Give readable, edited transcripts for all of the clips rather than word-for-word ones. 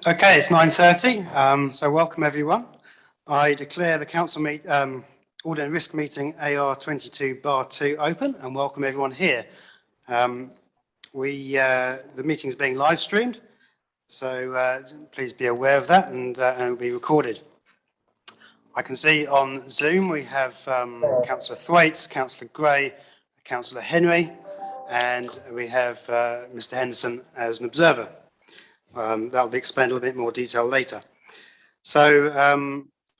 Okay, it's 9:30, so welcome everyone. I declare the council Audit and Risk meeting AR 22/2 open and welcome everyone here. The meeting is being live streamed, so please be aware of that and it will be recorded. I can see on Zoom we have Councillor Thwaites, Councillor Gray, Councillor Henry, and we have Mr. Henderson as an observer. That'll be explained in a little bit more detail later. So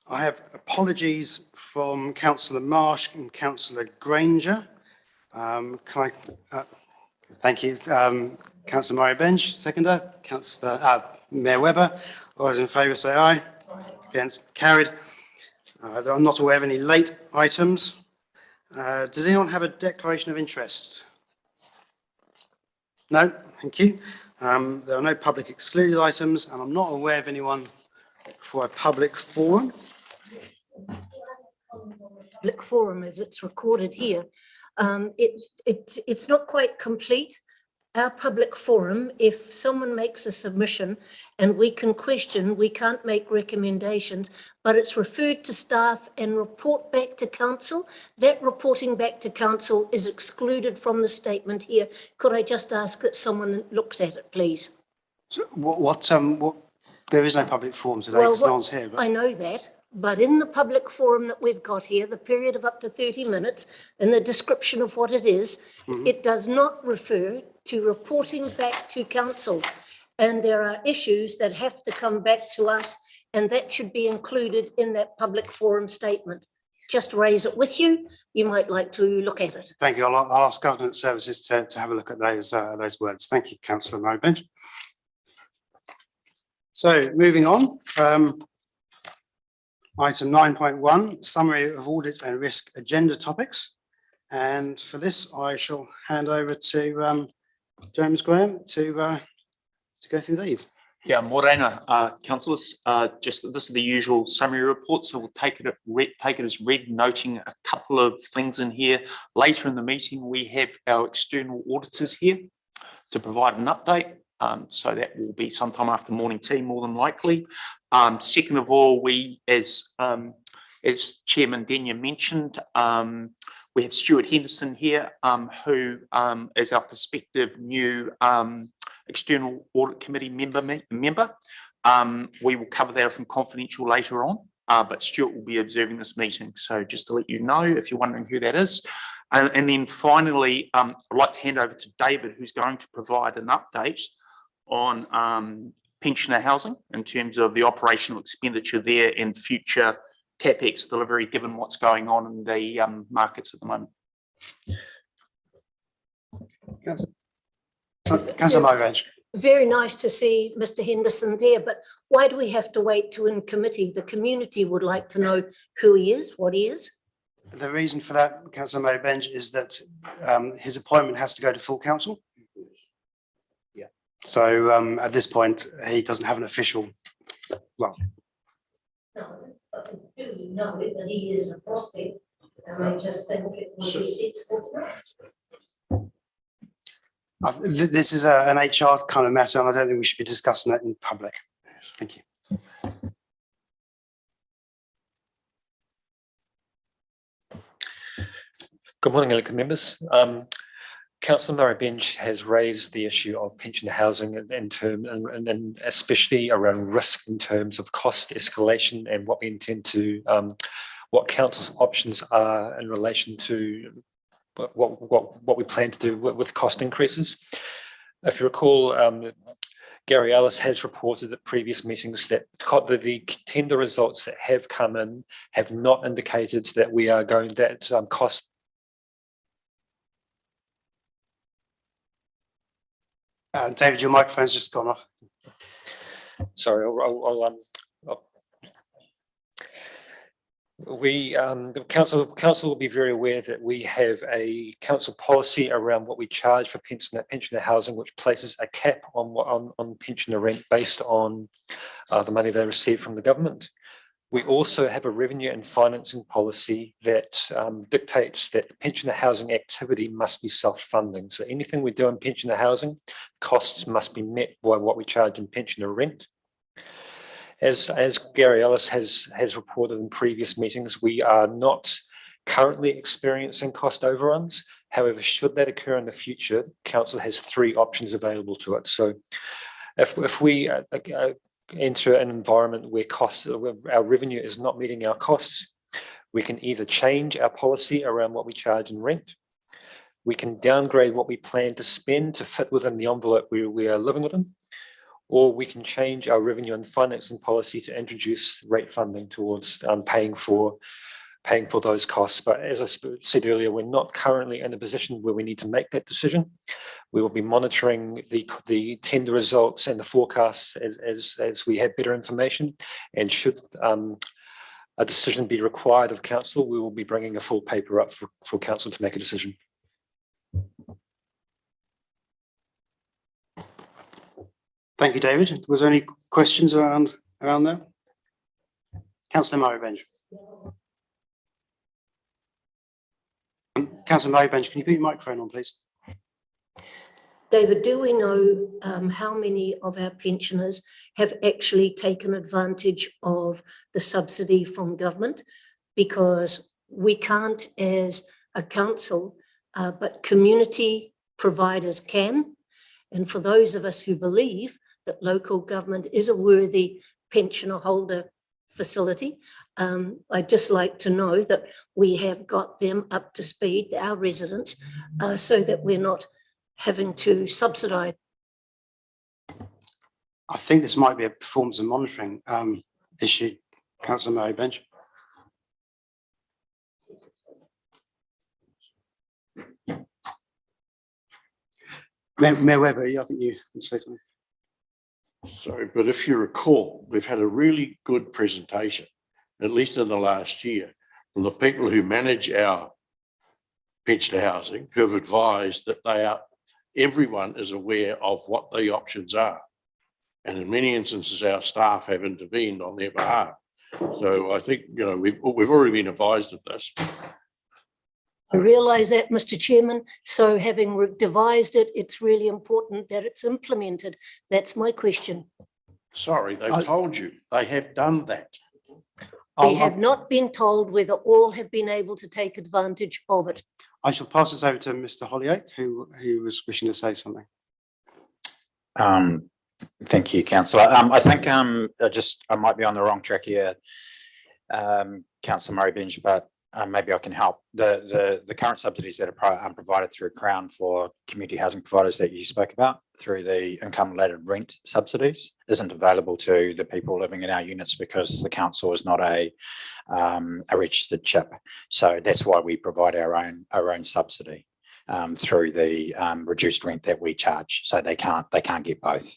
I have apologies from Councillor Marsh and Councillor Granger. Thank you. Councillor Murray Bench, seconder. Councillor Mayor Webber. All those in favour say aye. Against, carried. I'm not aware of any late items. Does anyone have a declaration of interest? No, thank you. There are no public excluded items, and I'm not aware of anyone for a public forum. Public forum, as it's recorded here, it's not quite complete. Our public forum, if someone makes a submission and we can question, we can't make recommendations, but it's referred to staff and report back to council. That reporting back to council is excluded from the statement here. Could I just ask that someone looks at it, please? So there is no public forum today because no one's here. But I know that. But in the public forum that we've got here, the period of up to 30 minutes and the description of what it is, it does not refer to reporting back to council. And there are issues that have to come back to us, and that should be included in that public forum statement. Just raise it with you. You might like to look at it. Thank you. I'll ask Governance Services to have a look at those words. Thank you, Councillor Murray. So moving on. Item 9.1, summary of audit and risk agenda topics. And for this, I shall hand over to James Graham to go through these. Yeah, Morena, councillors, this is the usual summary report, so we'll take it as read, noting a couple of things in here. Later in the meeting, we have our external auditors here to provide an update. So that will be sometime after morning tea, more than likely. Second of all, we, as Chairman Denia mentioned, we have Stewart Henderson here, who is our prospective new external audit committee member. We will cover that from confidential later on, but Stewart will be observing this meeting. So just to let you know, if you're wondering who that is. And then finally, I'd like to hand over to David, who's going to provide an update on pensioner housing in terms of the operational expenditure there and future CapEx delivery, given what's going on in the markets at the moment. Very nice to see Mr. Henderson there, but why do we have to wait to in committee? The community would like to know who he is, what he is. The reason for that, Councillor Murray Bench, is that his appointment has to go to full council. Yeah. So at this point, he doesn't have an official. Well. No, but we do know that he is a prospect, and I just think it will be sensible. This is an HR kind of matter, and I don't think we should be discussing that in public. Thank you. Good morning, elected members. Councillor Murray Bench has raised the issue of pensioner housing and especially around risk in terms of cost escalation and what we intend to, what council's options are in relation to what we plan to do with cost increases. If you recall, Gary Ellis has reported at previous meetings that the tender results that have come in have not indicated that we are going that cost. David, your microphone's just gone off. Sorry, the council will be very aware that we have a council policy around what we charge for pensioner housing, which places a cap on pensioner rent based on the money they receive from the government. We also have a revenue and financing policy that dictates that pensioner housing activity must be self-funding. So anything we do in pensioner housing, costs must be met by what we charge in pensioner rent. As Gary Ellis has reported in previous meetings, we are not currently experiencing cost overruns. However, should that occur in the future, council has 3 options available to it. So if we enter an environment where our revenue is not meeting our costs, we can either change our policy around what we charge in rent, we can downgrade what we plan to spend to fit within the envelope we are living within, or we can change our revenue and financing policy to introduce rate funding towards paying for those costs. But as I said earlier, we're not currently in a position where we need to make that decision. We will be monitoring the tender results and the forecasts as we have better information. And should a decision be required of council, we will be bringing a full paper up for council to make a decision. Thank you, David. Was there any questions around there? Councillor Murray-Bench. Councillor Murray-Bench, can you put your microphone on, please? David, do we know how many of our pensioners have actually taken advantage of the subsidy from government? Because we can't as a council, but community providers can. And for those of us who believe that local government is a worthy pensioner holder facility, I'd just like to know that we have got them up to speed, our residents, so that we're not having to subsidise. I think this might be a performance and monitoring issue, Councillor Murray-Bench. Mayor Webber, I think you would say something. Sorry, but if you recall, we've had a really good presentation, at least in the last year, from the people who manage our pensioner housing, who have advised that everyone is aware of what the options are. And in many instances, our staff have intervened on their behalf. So I think, we've already been advised of this. I realise that, Mr. Chairman. So having devised it, it's really important that it's implemented. That's my question. Sorry, they've told you. They have done that. We have not been told whether all have been able to take advantage of it. I shall pass this over to Mr. Hollyoake, who was wishing to say something. Thank you, Councillor. I think I might be on the wrong track here, Councillor Murray-Bench, but maybe I can help. The current subsidies that are provided through Crown for community housing providers that you spoke about through the income-related rent subsidies isn't available to the people living in our units because the council is not a registered CHIP. So that's why we provide our own subsidy through the reduced rent that we charge. So they can't get both.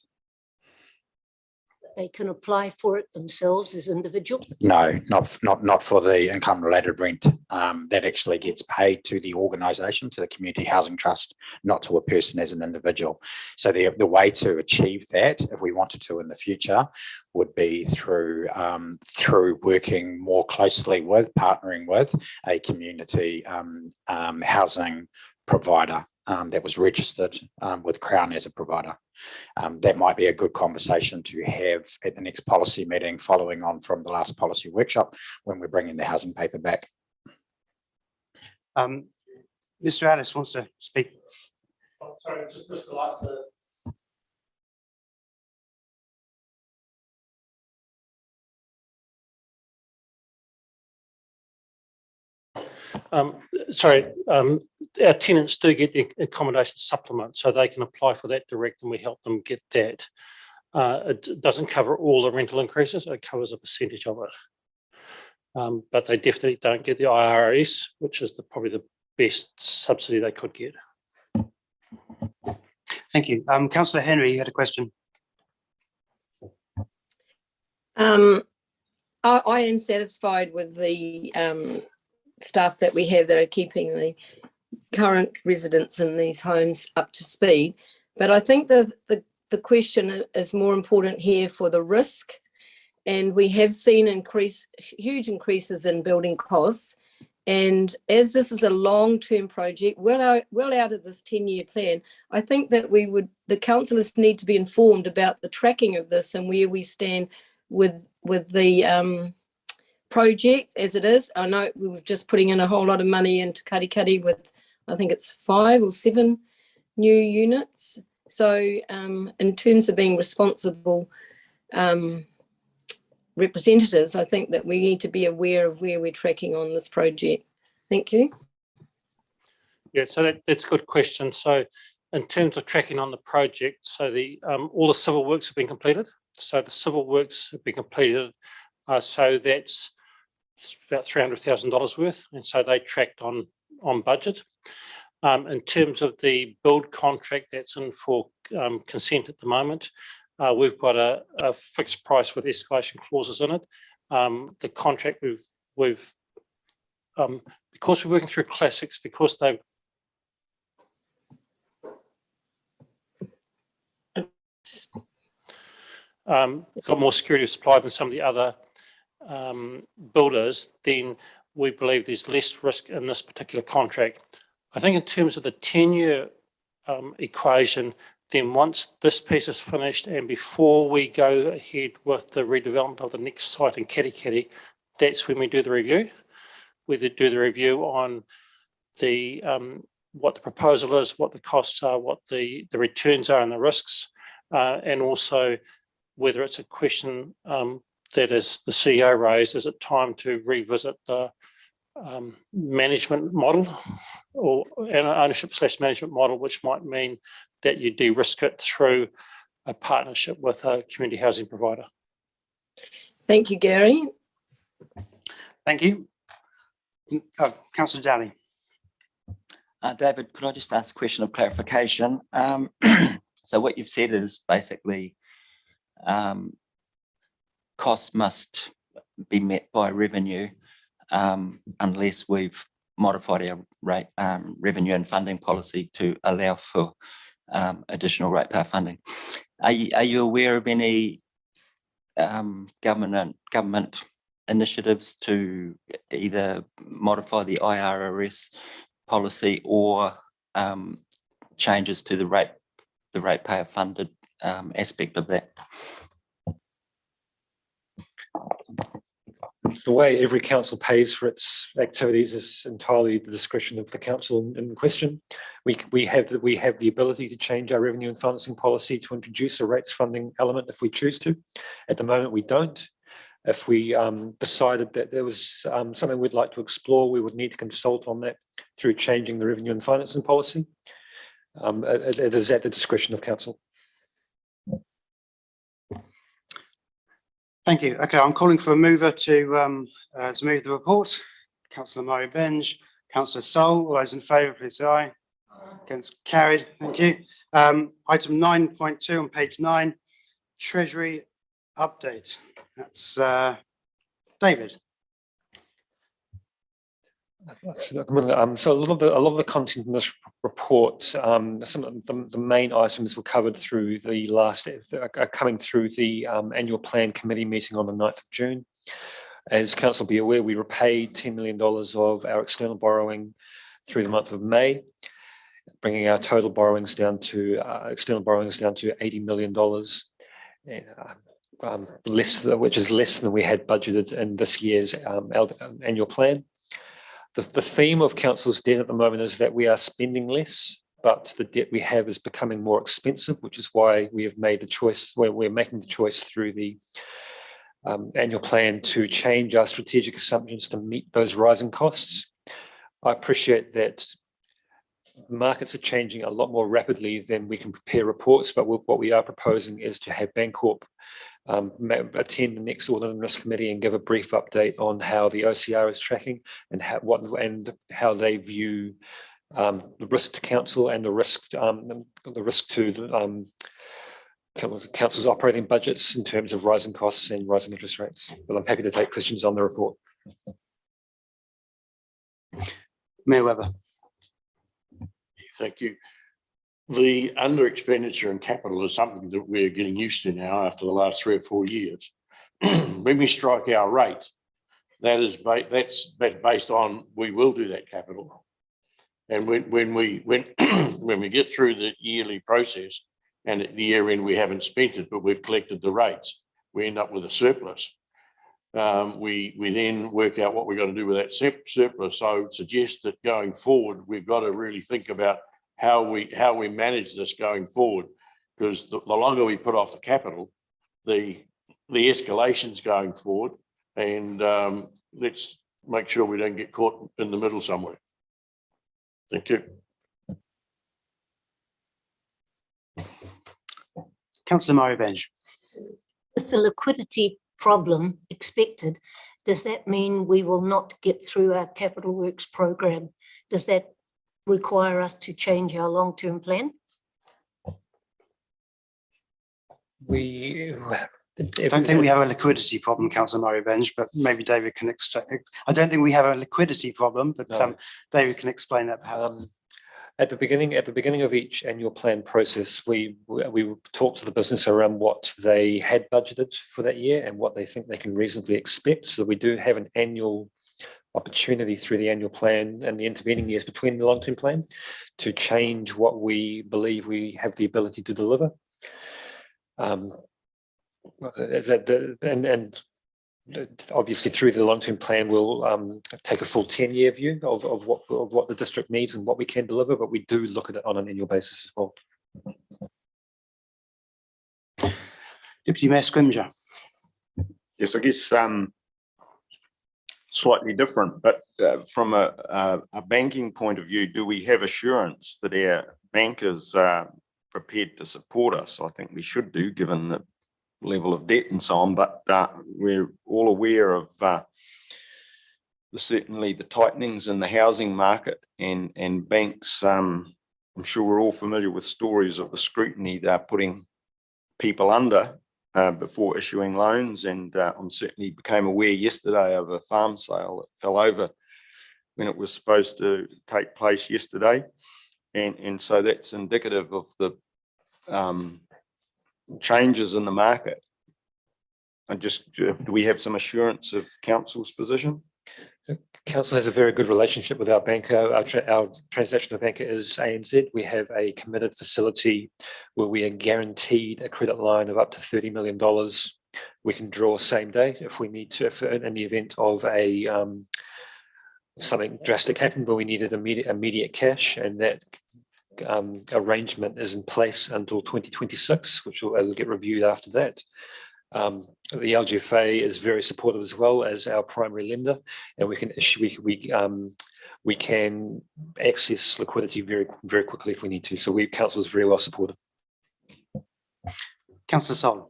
They can apply for it themselves as individuals? No, not for the income related rent. That actually gets paid to the organisation, to the Community Housing Trust, not to a person as an individual. So the way to achieve that, if we wanted to in the future, would be through working more closely with, partnering with a community housing provider that was registered with Crown as a provider. That might be a good conversation to have at the next policy meeting following on from the last policy workshop when we're bringing the housing paper back. Mr. Alice wants to speak. Oh, sorry, just like to. Our tenants do get the accommodation supplement, so they can apply for that direct and we help them get that. It doesn't cover all the rental increases, it covers a percentage of it. But they definitely don't get the IRS, which is probably the best subsidy they could get. Thank you. Councillor Henry, you had a question. I am satisfied with the staff that we have that are keeping the current residents in these homes up to speed. But I think the question is more important here for the risk. And we have seen huge increases in building costs. And as this is a long-term project, well out of this 10-year plan, I think that the councillors need to be informed about the tracking of this and where we stand with with the project as it is. I know we were just putting in a whole lot of money into Karikari with, I think it's 5 or 7 new units. So in terms of being responsible representatives, I think that we need to be aware of where we're tracking on this project. Thank you. Yeah, so that's a good question. So in terms of tracking on the project, so the all the civil works have been completed. So the civil works have been completed. So that's about $300,000 worth. And so they tracked on budget. In terms of the build contract that's in for consent at the moment, we've got a fixed price with escalation clauses in it. The contract we've because we're working through classics, because they've got more security of supply than some of the other builders, then we believe there's less risk in this particular contract. I think in terms of the tenure equation, then once this piece is finished and before we go ahead with the redevelopment of the next site in Katikati, that's when we do the review. We do the review on the what the proposal is, what the costs are, what the returns are and the risks, and also whether it's a question that is the CEO raised, is it time to revisit the management model or an ownership / management model, which might mean that you de-risk it through a partnership with a community housing provider. Thank you, Gary. Thank you. Councillor Daly. David, could I just ask a question of clarification? So what you've said is basically costs must be met by revenue unless we've modified our rate, revenue and funding policy to allow for additional ratepayer funding. Are you aware of any government initiatives to either modify the IRRS policy or changes to the ratepayer funded aspect of that? The way every council pays for its activities is entirely the discretion of the council in question. We have the ability to change our revenue and financing policy to introduce a rates funding element if we choose to. At the moment, we don't. If we decided that there was something we'd like to explore, we would need to consult on that through changing the revenue and financing policy. It is at the discretion of council. Thank you. Okay, I'm calling for a mover to move the report. Councillor Murray Benge, Councillor Sol, all those in favour, please say aye. Against, carried. Thank you. Item 9.2 on page 9, Treasury update. That's David. So a lot of the content in this report, some of the main items were covered through the coming through the annual plan committee meeting on the 9th of June. As council be aware, we repaid $10 million of our external borrowing through the month of May, bringing our total borrowings down to external borrowings down to $80 million, which is less than we had budgeted in this year's annual plan. The theme of council's debt at the moment is that we are spending less, but the debt we have is becoming more expensive, which is why we have made the choice, we're making the choice through the annual plan to change our strategic assumptions to meet those rising costs. I appreciate that markets are changing a lot more rapidly than we can prepare reports, but what we are proposing is to have Bancorp attend the next Audit and Risk Committee and give a brief update on how the OCR is tracking and how they view the risk to council and the risk to council's operating budgets in terms of rising costs and rising interest rates. But I'm happy to take questions on the report. Mayor Webber. Thank you. The under expenditure in capital is something that we're getting used to now after the last 3 or 4 years. When we strike our rate, that's based on we will do that capital. And when we get through the yearly process and at the year end we haven't spent it, but we've collected the rates, we end up with a surplus. We then work out what we're going to do with that surplus. So I would suggest that going forward, we've got to really think about how we manage this going forward, because the longer we put off the capital, the escalations going forward, and let's make sure we don't get caught in the middle somewhere. Thank you. Councillor Murray Bench. With the liquidity problem expected, does that mean we will not get through our capital works program? Does that require us to change our long-term plan? I don't think we have a liquidity problem, Councillor Murray Bench, but maybe David can explain. I don't think we have a liquidity problem, but No. David can explain that perhaps. At the beginning of each annual plan process, we talk to the business around what they had budgeted for that year and what they think they can reasonably expect. So we do have an annual opportunity through the annual plan and the intervening years between the long-term plan to change what we believe we have the ability to deliver. Obviously through the long-term plan, we'll take a full 10-year view of what the district needs and what we can deliver, but we do look at it on an annual basis as well. Deputy Mayor Scrimgeour. Yes, I guess slightly different, but from a banking point of view, do we have assurance that our bankers are prepared to support us? I think we should do, given the level of debt and so on, but we're all aware of certainly the tightenings in the housing market, and banks. I'm sure we're all familiar with stories of the scrutiny they're putting people under before issuing loans, and I certainly became aware yesterday of a farm sale that fell over when it was supposed to take place yesterday, and so that's indicative of the changes in the market. And just, do we have some assurance of council's position? Council has a very good relationship with our banker. Our transactional banker is ANZ. We have a committed facility where we are guaranteed a credit line of up to $30 million. We can draw same day if we need to, if in the event of a something drastic happened where we needed immediate cash, and that arrangement is in place until 2026, which will get reviewed after that. The LGFA is very supportive as well as our primary lender, and we can access liquidity very, very quickly if we need to. So council is very well supported. Councillor Solomon.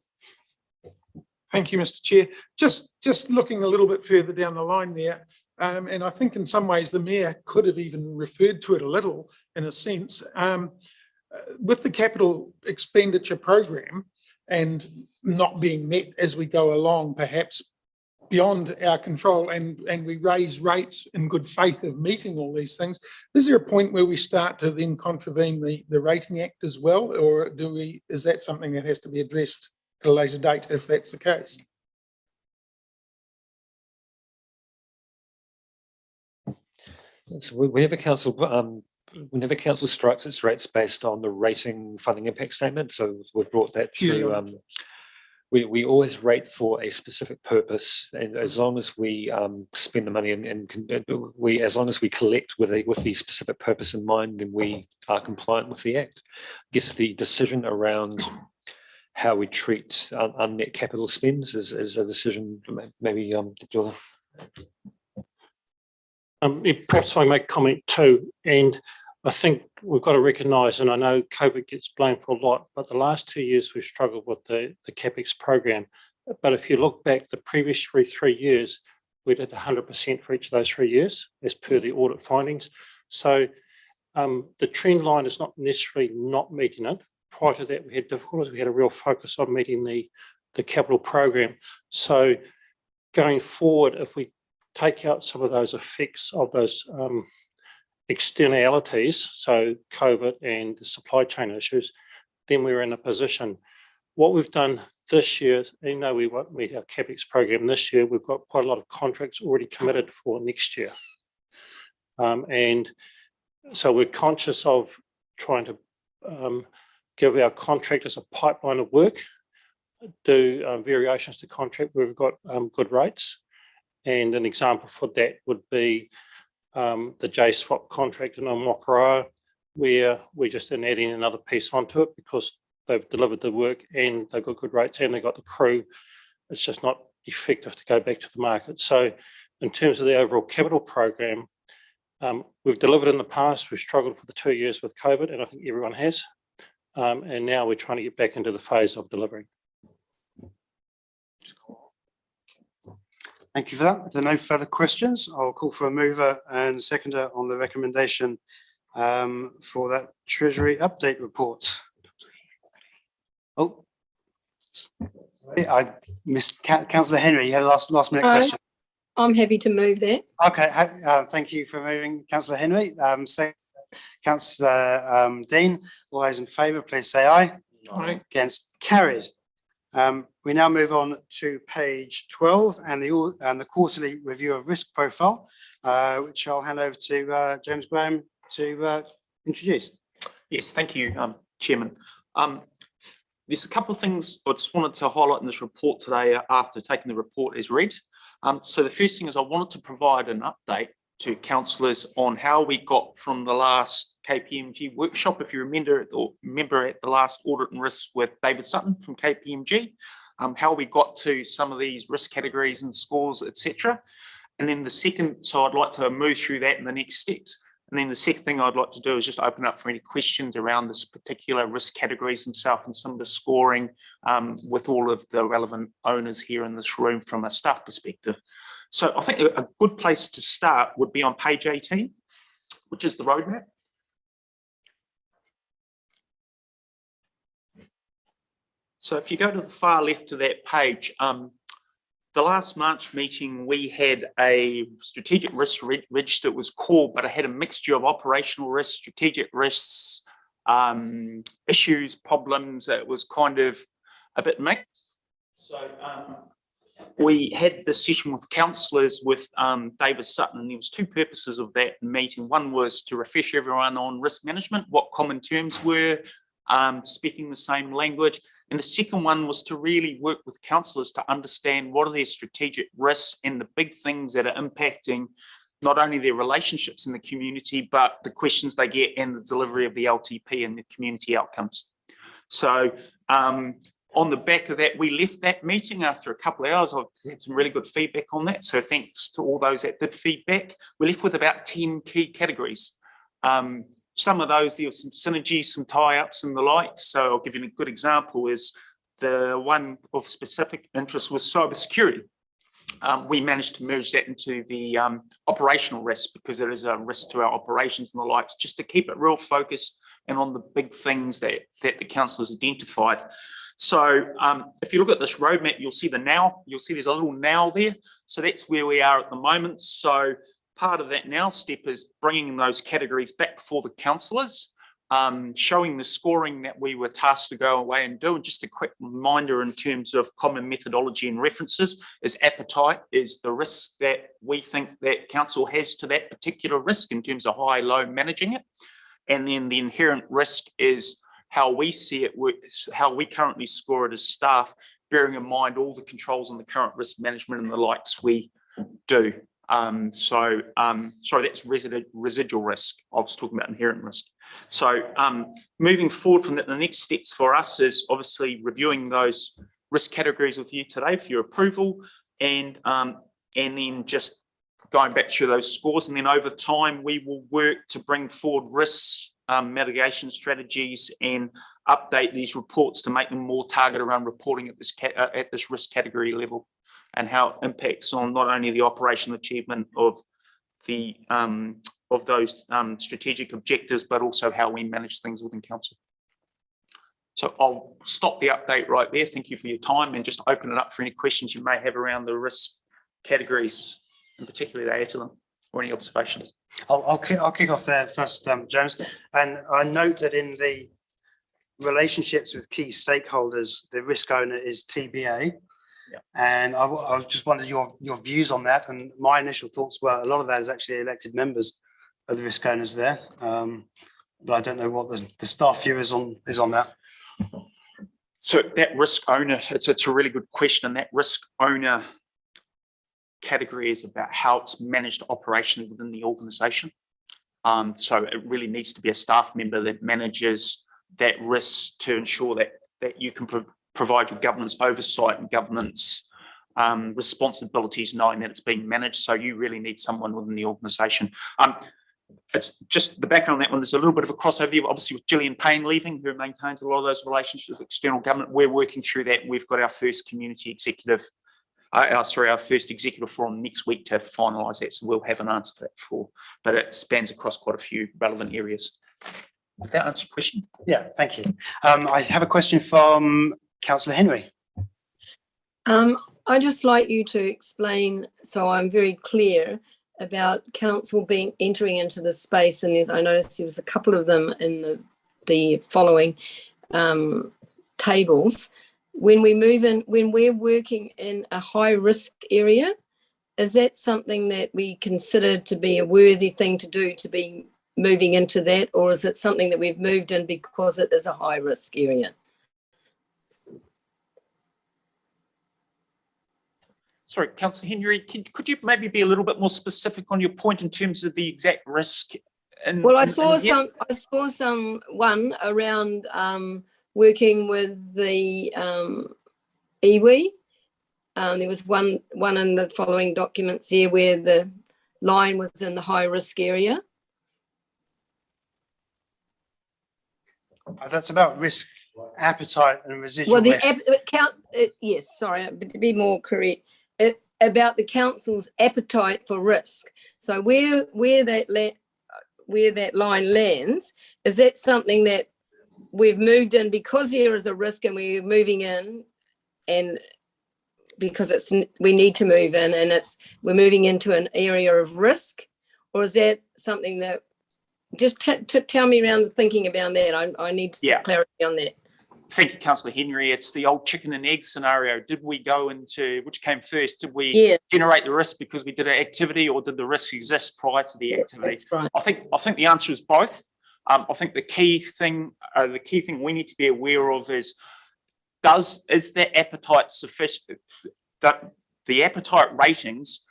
Thank you, Mr. Chair. Just looking a little bit further down the line there, and I think in some ways the Mayor could have even referred to it a little in a sense. With the capital expenditure program and not being met as we go along, perhaps beyond our control, and we raise rates in good faith of meeting all these things, is there a point where we start to then contravene the Rating Act as well, or is that something that has to be addressed at a later date if that's the case? So whenever council strikes its rates based on the rating funding impact statement, so we've brought that through. We always rate for a specific purpose, and as long as we spend the money as long as we collect with the specific purpose in mind, then we are compliant with the Act. I guess the decision around how we treat unmet capital spends is a decision. Maybe perhaps if I make comment too, and I think we've got to recognise, and I know COVID gets blamed for a lot, but the last 2 years we've struggled with the CapEx program. But if you look back the previous three years, we did 100% for each of those 3 years as per the audit findings. So the trend line is not necessarily not meeting it. Prior to that, we had difficulties. We had a real focus on meeting the capital program. So going forward, if we take out some of those effects of those externalities, so COVID and the supply chain issues, then we're in a position. What we've done this year, even though we won't meet our CapEx program this year, we've got quite a lot of contracts already committed for next year. And so we're conscious of trying to give our contractors a pipeline of work do variations to contract where we've got good rates. And an example for that would be the J-Swap contract in Mokoroa, where we're just adding another piece onto it because they've delivered the work and they've got good rates and they've got the crew. It's just not effective to go back to the market. So in terms of the overall capital program, we've delivered in the past. We've struggled for the 2 years with COVID, and I think everyone has. And now we're trying to get back into the phase of delivering. Thank you for that. If there are no further questions, I'll call for a mover and seconder on the recommendation for that Treasury update report. Oh, sorry, I missed Councillor Henry. You had a last minute question. I'm happy to move that. Okay, thank you for moving, Councillor Henry. Second, Councillor Dean. All those in favour, please say aye. Aye. Against, carried. We now move on to page 12 and the quarterly review of risk profile, which I'll hand over to James Graham to introduce. Yes, thank you, Chairman. There's a couple of things I just wanted to highlight in this report today after taking the report as read. So the first thing is I wanted to provide an update to councillors on how we got from the last KPMG workshop. If you remember at the last audit and risk with David Sutton from KPMG, how we got to some of these risk categories and scores, etc. And then the second, so I'd like to move through that in the next steps. And then the second thing I'd like to do is just open up for any questions around this particular risk categories themselves and some of the scoring with all of the relevant owners here in this room from a staff perspective. So I think a good place to start would be on page 18, which is the roadmap. So if you go to the far left of that page, the last March meeting, we had a strategic risk register. It was called, but it had a mixture of operational risks, strategic risks, issues, problems. It was kind of a bit mixed. So we had this session with councillors with David Sutton, and there was two purposes of that meeting. One was to refresh everyone on risk management, what common terms were, speaking the same language. And the second one was to really work with councillors to understand what are their strategic risks and the big things that are impacting not only their relationships in the community, but the questions they get and the delivery of the LTP and the community outcomes. So on the back of that, we left that meeting after a couple of hours. I've had some really good feedback on that. So thanks to all those that did feedback. We left with about 10 key categories. Some of those, there were some synergies, some tie-ups and the likes. So I'll give you a good example is the one of specific interest was cybersecurity. We managed to merge that into the operational risk because it is a risk to our operations and the likes, just to keep it real focused and on the big things that the councillors identified. So if you look at this roadmap, you'll see the now, you'll see there's a little now there. So that's where we are at the moment. So part of that now step is bringing those categories back before the councillors, showing the scoring that we were tasked to go away and do. And just a quick reminder in terms of common methodology and references is appetite is the risk that we think that council has to that particular risk in terms of high, low managing it. And then the inherent risk is how we see it, how we currently score it as staff, bearing in mind all the controls on the current risk management and the likes we do. Sorry, that's residual risk. I was talking about inherent risk. So moving forward from that, the next steps for us is obviously reviewing those risk categories with you today for your approval, and then just going back through those scores. And then over time, we will work to bring forward risks, mitigation strategies, and update these reports to make them more targeted around reporting at this risk category level, and how it impacts on not only the operational achievement of the of those strategic objectives, but also how we manage things within council. So I'll stop the update right there. Thank you for your time, and just open it up for any questions you may have around the risk categories, and particularly to add to them, or any observations. I'll kick off there first, James. And I note that in the relationships with key stakeholders, the risk owner is TBA. Yeah. And I just wondered your views on that. And my initial thoughts were a lot of that is actually elected members of the risk owners there. But I don't know what the staff view is on that. So that risk owner, it's a really good question. And that risk owner category is about how it's managed operationally within the organisation. So it really needs to be a staff member that manages that risk to ensure that you can provide your governance oversight and governance responsibilities, knowing that it's being managed. So you really need someone within the organisation. It's just the background on that one. There's a little bit of a crossover there, obviously with Gillian Payne leaving, who maintains a lot of those relationships with external government. We're working through that. We've got our first community executive, our first executive forum next week to finalise that. So we'll have an answer for that but it spans across quite a few relevant areas. Did that answer your question? Yeah, thank you. I have a question from Councillor Henry. I'd just like you to explain, so I'm very clear about council entering into the space, and I noticed there was a couple of them in the following tables. When we move in, when we're working in a high risk area, is that something that we consider to be a worthy thing to do, to be moving into that, or is it something that we've moved in because it is a high risk area? Sorry, Councillor Henry, could you maybe be a little bit more specific on your point in terms of the exact risk? Well, I saw one around working with the iwi. There was one in the following documents there where the line was in the high risk area. That's about risk appetite and residual risk. Yes, sorry, but to be more correct, about the council's appetite for risk. So where that line lands, is that something that we've moved in because there is a risk and we're moving in, and because we need to move in, and we're moving into an area of risk, or is that something that just tell me around the thinking about that? I need some clarity on that. Thank you, Councillor Henry. It's the old chicken and egg scenario. Did we go into, which came first? Did we generate the risk because we did an activity, or did the risk exist prior to the activity? That's right. I think the answer is both. I think the key thing we need to be aware of is that appetite sufficient? That the appetite ratings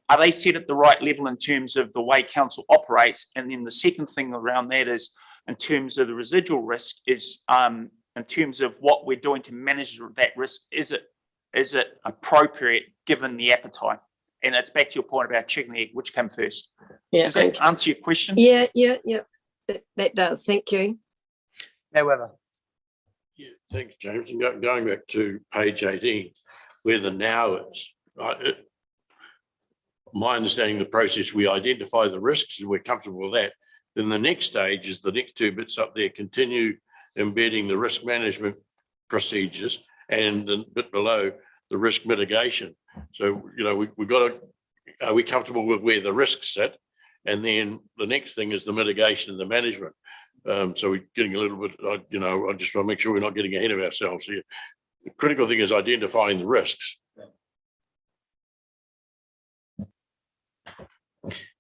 are they set at the right level in terms of the way council operates? And then the second thing around that is, in terms of the residual risk, is in terms of what we're doing to manage that risk, is it appropriate given the appetite? And it's back to your point about chicken and egg, which came first. Yeah. Does that answer your question? Yeah. That does. Thank you. However. Yeah, thanks, James. And going back to page 18, where the now is, my understanding of the process, we identify the risks and we're comfortable with that. Then the next stage is the next two bits up there, continue embedding the risk management procedures, and the bit below, the risk mitigation. So, we've got to, are we comfortable with where the risks sit? And then the next thing is the mitigation and the management. So we're getting a little bit, I just want to make sure we're not getting ahead of ourselves here. The critical thing is identifying the risks.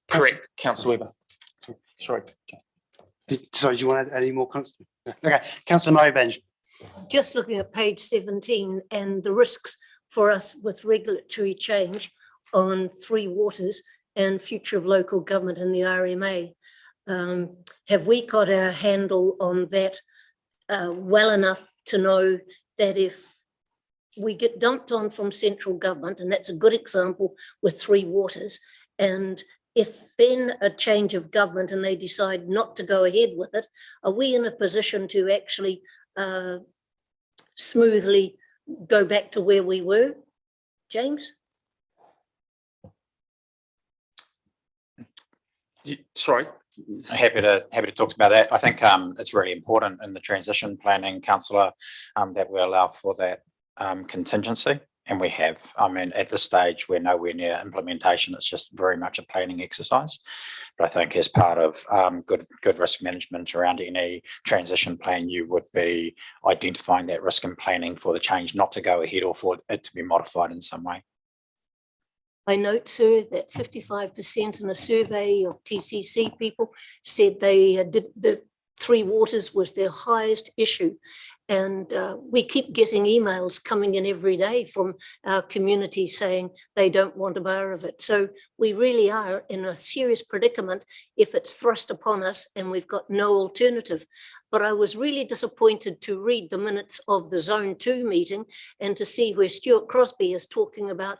Correct, Councillor Webber. Sorry. Do you want to add any more? Okay, Councillor Murray-Benj. Just looking at page 17 and the risks for us with regulatory change on Three Waters and future of local government in the RMA. Have we got our handle on that well enough to know that if we get dumped on from central government, and that's a good example with Three Waters, and if then a change of government and they decide not to go ahead with it, are we in a position to actually smoothly go back to where we were? James? Sorry. Happy to talk about that. I think it's really important in the transition planning, councillor, that we allow for that contingency. And we have. I mean, at this stage, we're nowhere near implementation. It's just very much a planning exercise. But I think as part of good risk management around any transition plan, you would be identifying that risk and planning for the change not to go ahead or for it to be modified in some way. I note, sir, that 55% in a survey of TCC people said they did the Three Waters was their highest issue. And we keep getting emails coming in every day from our community saying they don't want a bar of it. So we really are in a serious predicament if it's thrust upon us and we've got no alternative. But I was really disappointed to read the minutes of the Zone 2 meeting and to see where Stewart Crosby is talking about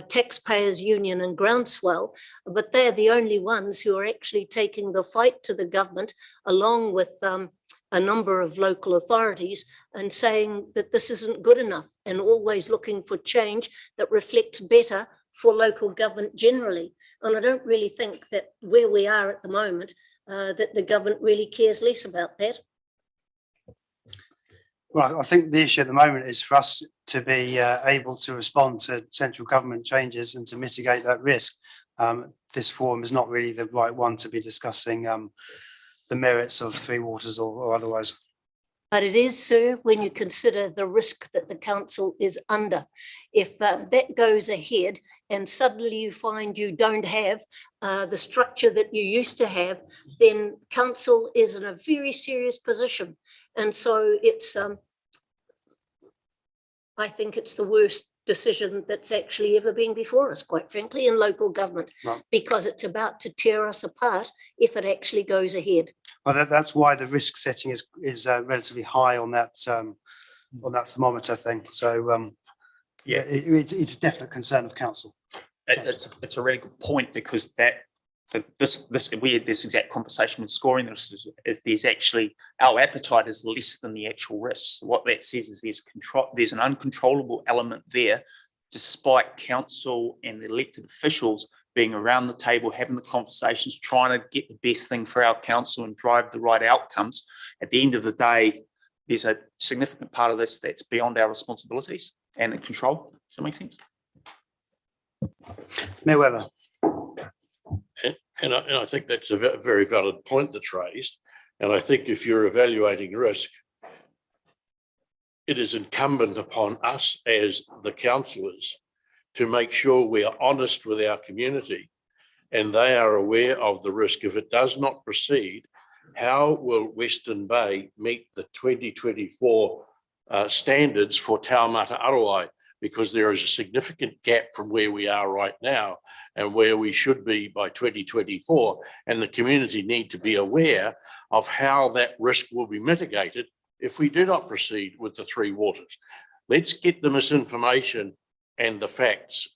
taxpayers union and groundswell, but they're the only ones who are actually taking the fight to the government along with a number of local authorities and saying that this isn't good enough and always looking for change that reflects better for local government generally. And I don't really think that where we are at the moment, that the government really cares less about that. Well, I think the issue at the moment is for us to be able to respond to central government changes and to mitigate that risk. This forum is not really the right one to be discussing the merits of Three Waters or otherwise. But it is, sir, when you consider the risk that the council is under. If that goes ahead and suddenly you find you don't have the structure that you used to have, then council is in a very serious position. And so it's, I think it's the worst decision that's actually ever been before us, quite frankly, in local government, Right. because it's about to tear us apart if it actually goes ahead. Well, that's why the risk setting is relatively high on that thermometer thing. So yeah, it's a definite concern of council. It's a really good point, because we had this exact conversation in scoring. There's actually, our appetite is less than the actual risk. What that says is there's an uncontrollable element there, despite council and the elected officials being around the table, having the conversations, trying to get the best thing for our council and drive the right outcomes. At the end of the day, there's a significant part of this that's beyond our responsibilities and control. Does that make sense? Mayor Webber. And I think that's a very valid point that's raised. And I think if you're evaluating risk, it is incumbent upon us as the councillors to make sure we are honest with our community and they are aware of the risk. If it does not proceed, how will Western Bay meet the 2024 standards for Taumata Arawai? Because there is a significant gap from where we are right now and where we should be by 2024. And the community need to be aware of how that risk will be mitigated if we do not proceed with the Three Waters. Let's get the misinformation and the facts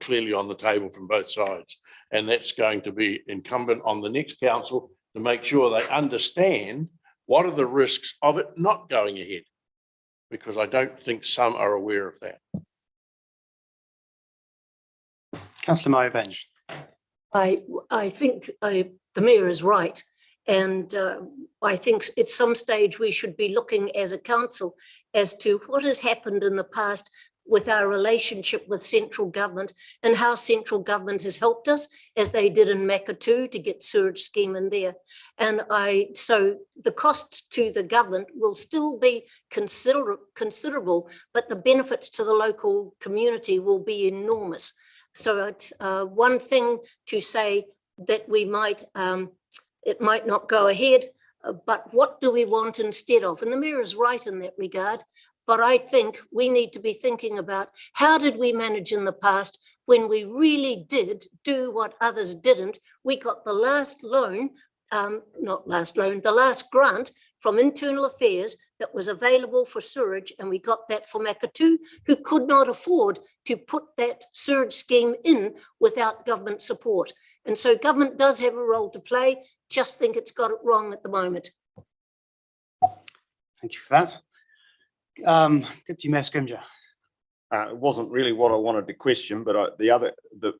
clearly on the table from both sides. And that's going to be incumbent on the next council to make sure they understand what are the risks of it not going ahead, because I don't think some are aware of that. Councillor Murray Bench. I think the Mayor is right. And I think at some stage we should be looking as a council as to what has happened in the past with our relationship with central government and how central government has helped us, as they did in Makatu, to get sewage scheme in there. And so the cost to the government will still be considerable, but the benefits to the local community will be enormous. So it's one thing to say that we might, it might not go ahead, but what do we want instead of? And the Mayor is right in that regard. But I think we need to be thinking about how did we manage in the past when we really did do what others didn't. We got the last loan, the last grant from Internal Affairs that was available for sewage, and we got that for Makatu, who could not afford to put that sewage scheme in without government support. And so government does have a role to play, just think it's got it wrong at the moment. Thank you for that. Deputy Mayor Scrimgeour. It wasn't really what I wanted to question, but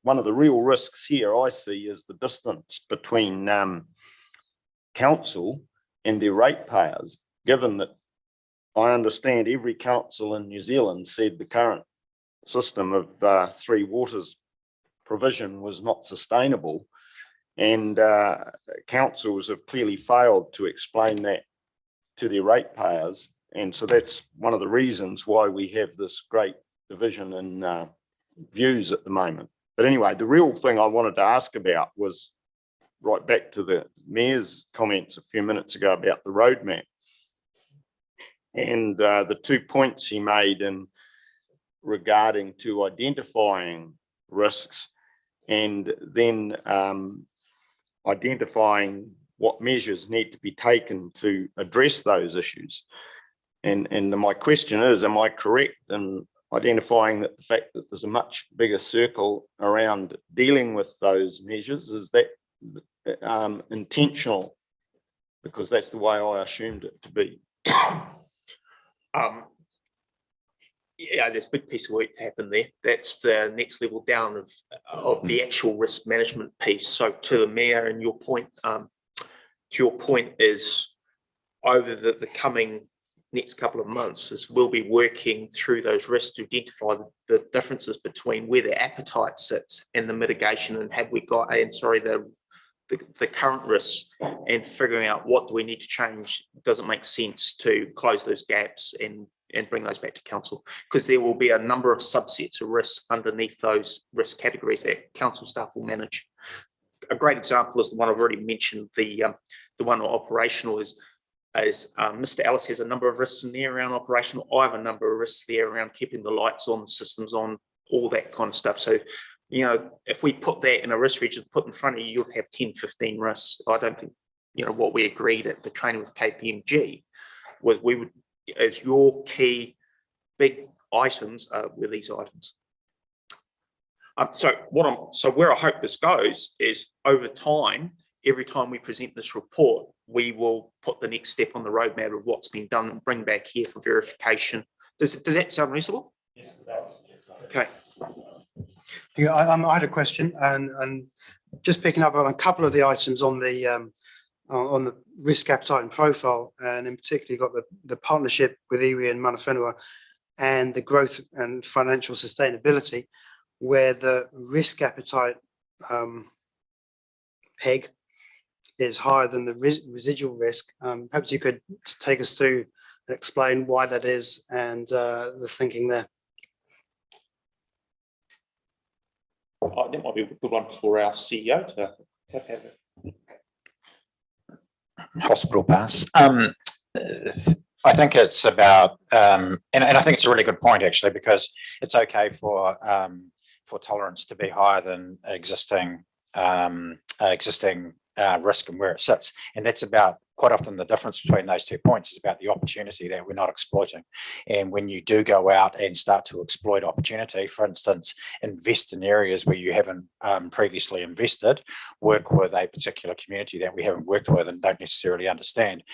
one of the real risks here I see is the distance between council and their ratepayers, given that I understand every council in New Zealand said the current system of Three Waters provision was not sustainable, and councils have clearly failed to explain that to their ratepayers. And so that's one of the reasons why we have this great division in views at the moment. But anyway, the real thing I wanted to ask about was right back to the Mayor's comments a few minutes ago about the roadmap. And the 2 points he made in regarding to identifying risks and then identifying what measures need to be taken to address those issues. And my question is, am I correct in identifying that the fact that there's a much bigger circle around dealing with those measures, is that intentional? Because that's the way I assumed it to be. Yeah, there's a big piece of work to happen there. That's the next level down of the actual risk management piece. So to the mayor and your point, is over the coming next couple of months is we'll be working through those risks to identify the differences between where the appetite sits and the mitigation, and have we got the current risks, and figuring out what do we need to change. Does it make sense to close those gaps and bring those back to council, because there will be a number of subsets of risks underneath those risk categories that council staff will manage. A great example is the one I've already mentioned, the one operational is Mr. Ellis has a number of risks in there around operational. I have a number of risks there around keeping the lights on, the systems on, all that kind of stuff. So, you know, if we put that in a risk register, put in front of you, you'll have 10, 15 risks. I don't think, you know, what we agreed at the training with KPMG was we would, as your key big items were these items. So where I hope this goes is over time, every time we present this report, we will put the next step on the roadmap of what's been done and bring back here for verification. Does that sound reasonable? Yes, it does. Okay. Yeah, I had a question, and just picking up on a couple of the items on the risk appetite and profile, and in particular, you've got the partnership with iwi and Mana Whenua and the growth and financial sustainability, where the risk appetite peg is higher than the residual risk. Perhaps you could take us through and explain why that is and the thinking there. That might be a good one for our CEO to have it. Hospital pass. I think it's about, and I think it's a really good point actually, because it's okay for tolerance to be higher than existing risk and where it sits, and that's about quite often the difference between those 2 points is about the opportunity that we're not exploiting. And when you do go out and start to exploit opportunity, for instance, invest in areas where you haven't previously invested, work with a particular community that we haven't worked with and don't necessarily understand,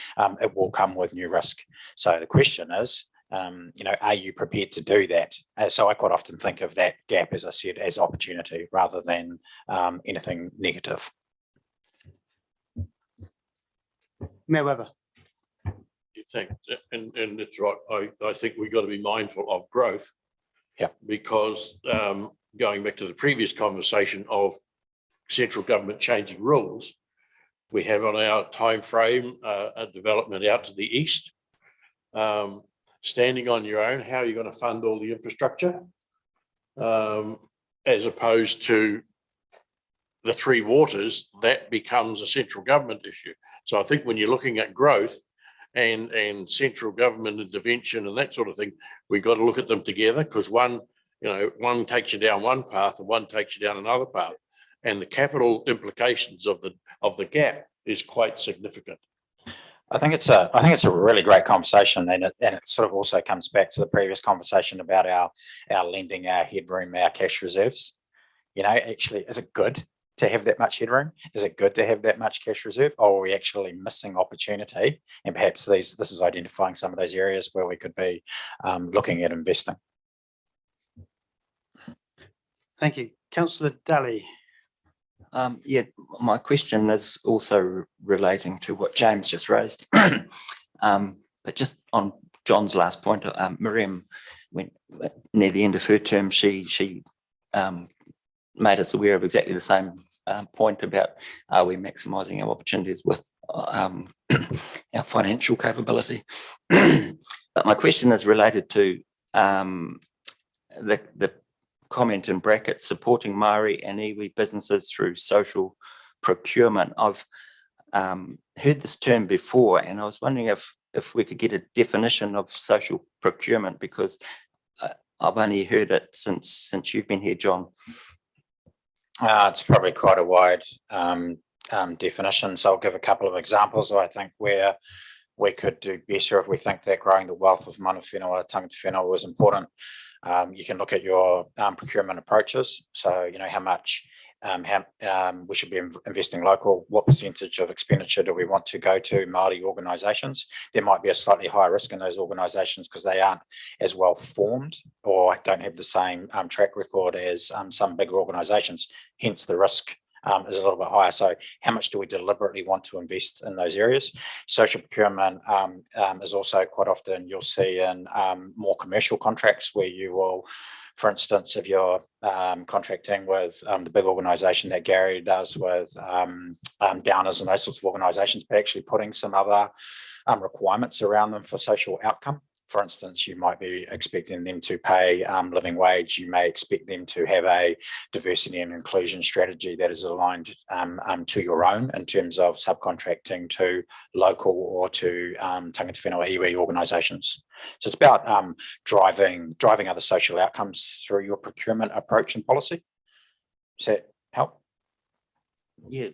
it will come with new risk. So the question is, you know, are you prepared to do that? So I quite often think of that gap, as I said, as opportunity rather than anything negative. Mayor Webber. Thanks, and it's right. I think we've got to be mindful of growth. Yeah. Because going back to the previous conversation of central government changing rules, we have on our time frame a development out to the east. Standing on your own, how are you going to fund all the infrastructure? As opposed to the three waters, that becomes a central government issue. So I think when you're looking at growth and central government intervention and that sort of thing, we've got to look at them together, because one takes you down one path and one takes you down another path, and the capital implications of the gap is quite significant. I think it's a really great conversation, and it sort of also comes back to the previous conversation about our lending, our headroom, our cash reserves. You know, actually, is it good to have that much headroom? Is it good to have that much cash reserve? Or are we actually missing opportunity? And perhaps this is identifying some of those areas where we could be looking at investing. Thank you. Councillor Daly. Yeah, my question is also relating to what James just raised. But just on John's last point, Miriam, when near the end of her term, she made us aware of exactly the same point about, are we maximising our opportunities with our financial capability? But my question is related to the comment in brackets, supporting Māori and iwi businesses through social procurement. I've heard this term before, and I was wondering if if we could get a definition of social procurement, because I've only heard it since you've been here, John. It's probably quite a wide definition. So I'll give a couple of examples, I think, where we could do better if we think that growing the wealth of mana whenua, tangata whenua was important. You can look at your procurement approaches. So, you know, how much we should be investing local, what percentage of expenditure do we want to go to Māori organisations? There might be a slightly higher risk in those organisations because they aren't as well formed or don't have the same track record as some bigger organisations, hence the risk is a little bit higher. So how much do we deliberately want to invest in those areas? Social procurement is also quite often you'll see in more commercial contracts where you will, for instance, if you're contracting with the big organisation that Gary does with Downers and those sorts of organisations, but actually putting some other requirements around them for social outcome. For instance, you might be expecting them to pay living wage. You may expect them to have a diversity and inclusion strategy that is aligned to your own in terms of subcontracting to local or to tangata whenua iwi organisations. So it's about driving other social outcomes through your procurement approach and policy. Does that help? Yeah,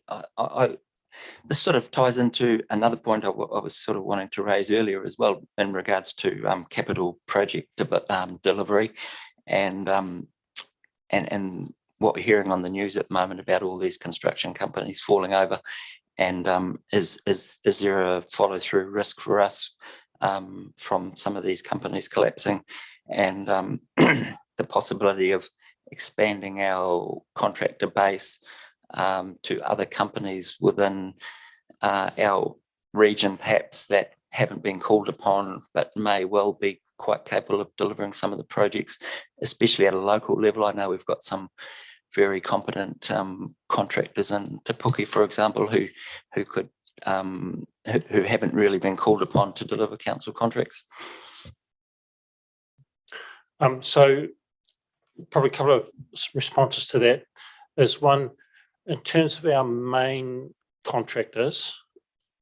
this sort of ties into another point I was sort of wanting to raise earlier as well in regards to capital project delivery and what we're hearing on the news at the moment about all these construction companies falling over, and is there a follow through risk for us from some of these companies collapsing, and the possibility of expanding our contractor base to other companies within our region, perhaps that haven't been called upon, but may well be quite capable of delivering some of the projects, especially at a local level. I know we've got some very competent contractors in Te Puke, for example, who could who haven't really been called upon to deliver council contracts. So probably a couple of responses to that is one, in terms of our main contractors,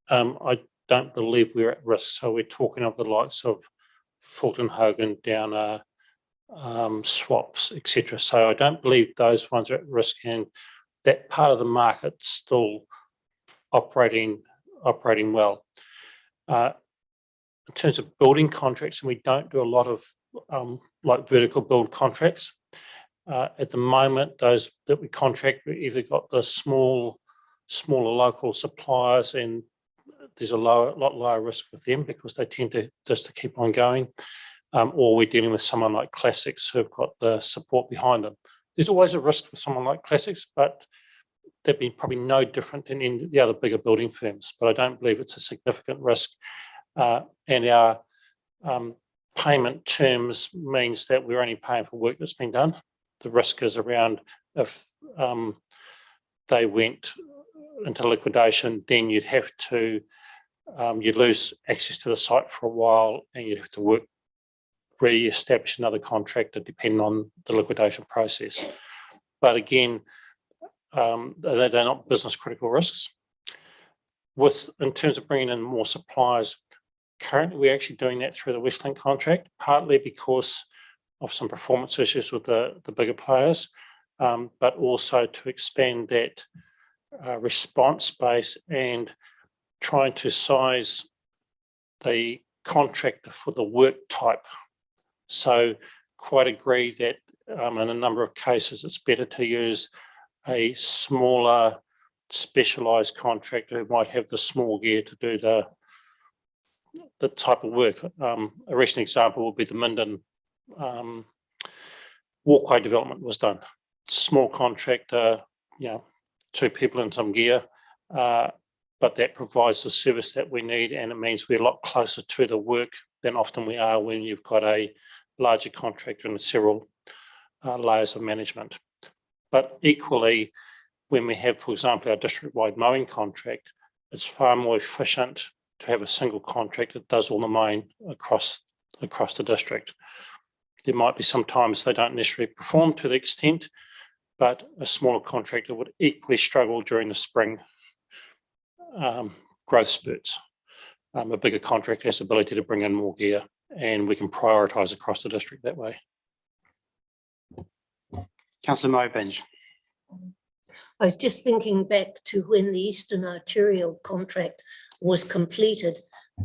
I don't believe we're at risk. So we're talking of the likes of Fulton Hogan, Downer, Swaps, etc. So I don't believe those ones are at risk, and that part of the market's still operating well. In terms of building contracts, and we don't do a lot of like vertical build contracts. At the moment, those that we contract, we either got the smaller local suppliers, and there's a lot lower risk with them because they tend to just keep on going, or we're dealing with someone like Classics who've got the support behind them. There's always a risk with someone like Classics, but that'd be probably no different than in the other bigger building firms. But I don't believe it's a significant risk, and our payment terms means that we're only paying for work that's been done. The risk is around if they went into liquidation, then you'd have to, you'd lose access to the site for a while, and you'd have to re-establish another contractor depending on the liquidation process. But again, they're not business critical risks. In terms of bringing in more suppliers, currently we're actually doing that through the Westlink contract, partly because of some performance issues with the bigger players, but also to expand that response base and trying to size the contractor for the work type. So quite agree that in a number of cases it's better to use a smaller specialised contractor who might have the small gear to do the type of work. A recent example would be the Minden walkway development was done. Small contractor, 2 people and some gear, but that provides the service that we need, and it means we're a lot closer to the work than often we are when you've got a larger contractor and several layers of management. But equally, when we have, for example, our district-wide mowing contract, it's far more efficient to have a single contractor that does all the mowing across the district. There might be some times they don't necessarily perform to the extent, but a smaller contractor would equally struggle during the spring growth spurts. a bigger contract has the ability to bring in more gear, and we can prioritise across the district that way. Councillor Murray Bench. I was just thinking back to when the Eastern Arterial contract was completed.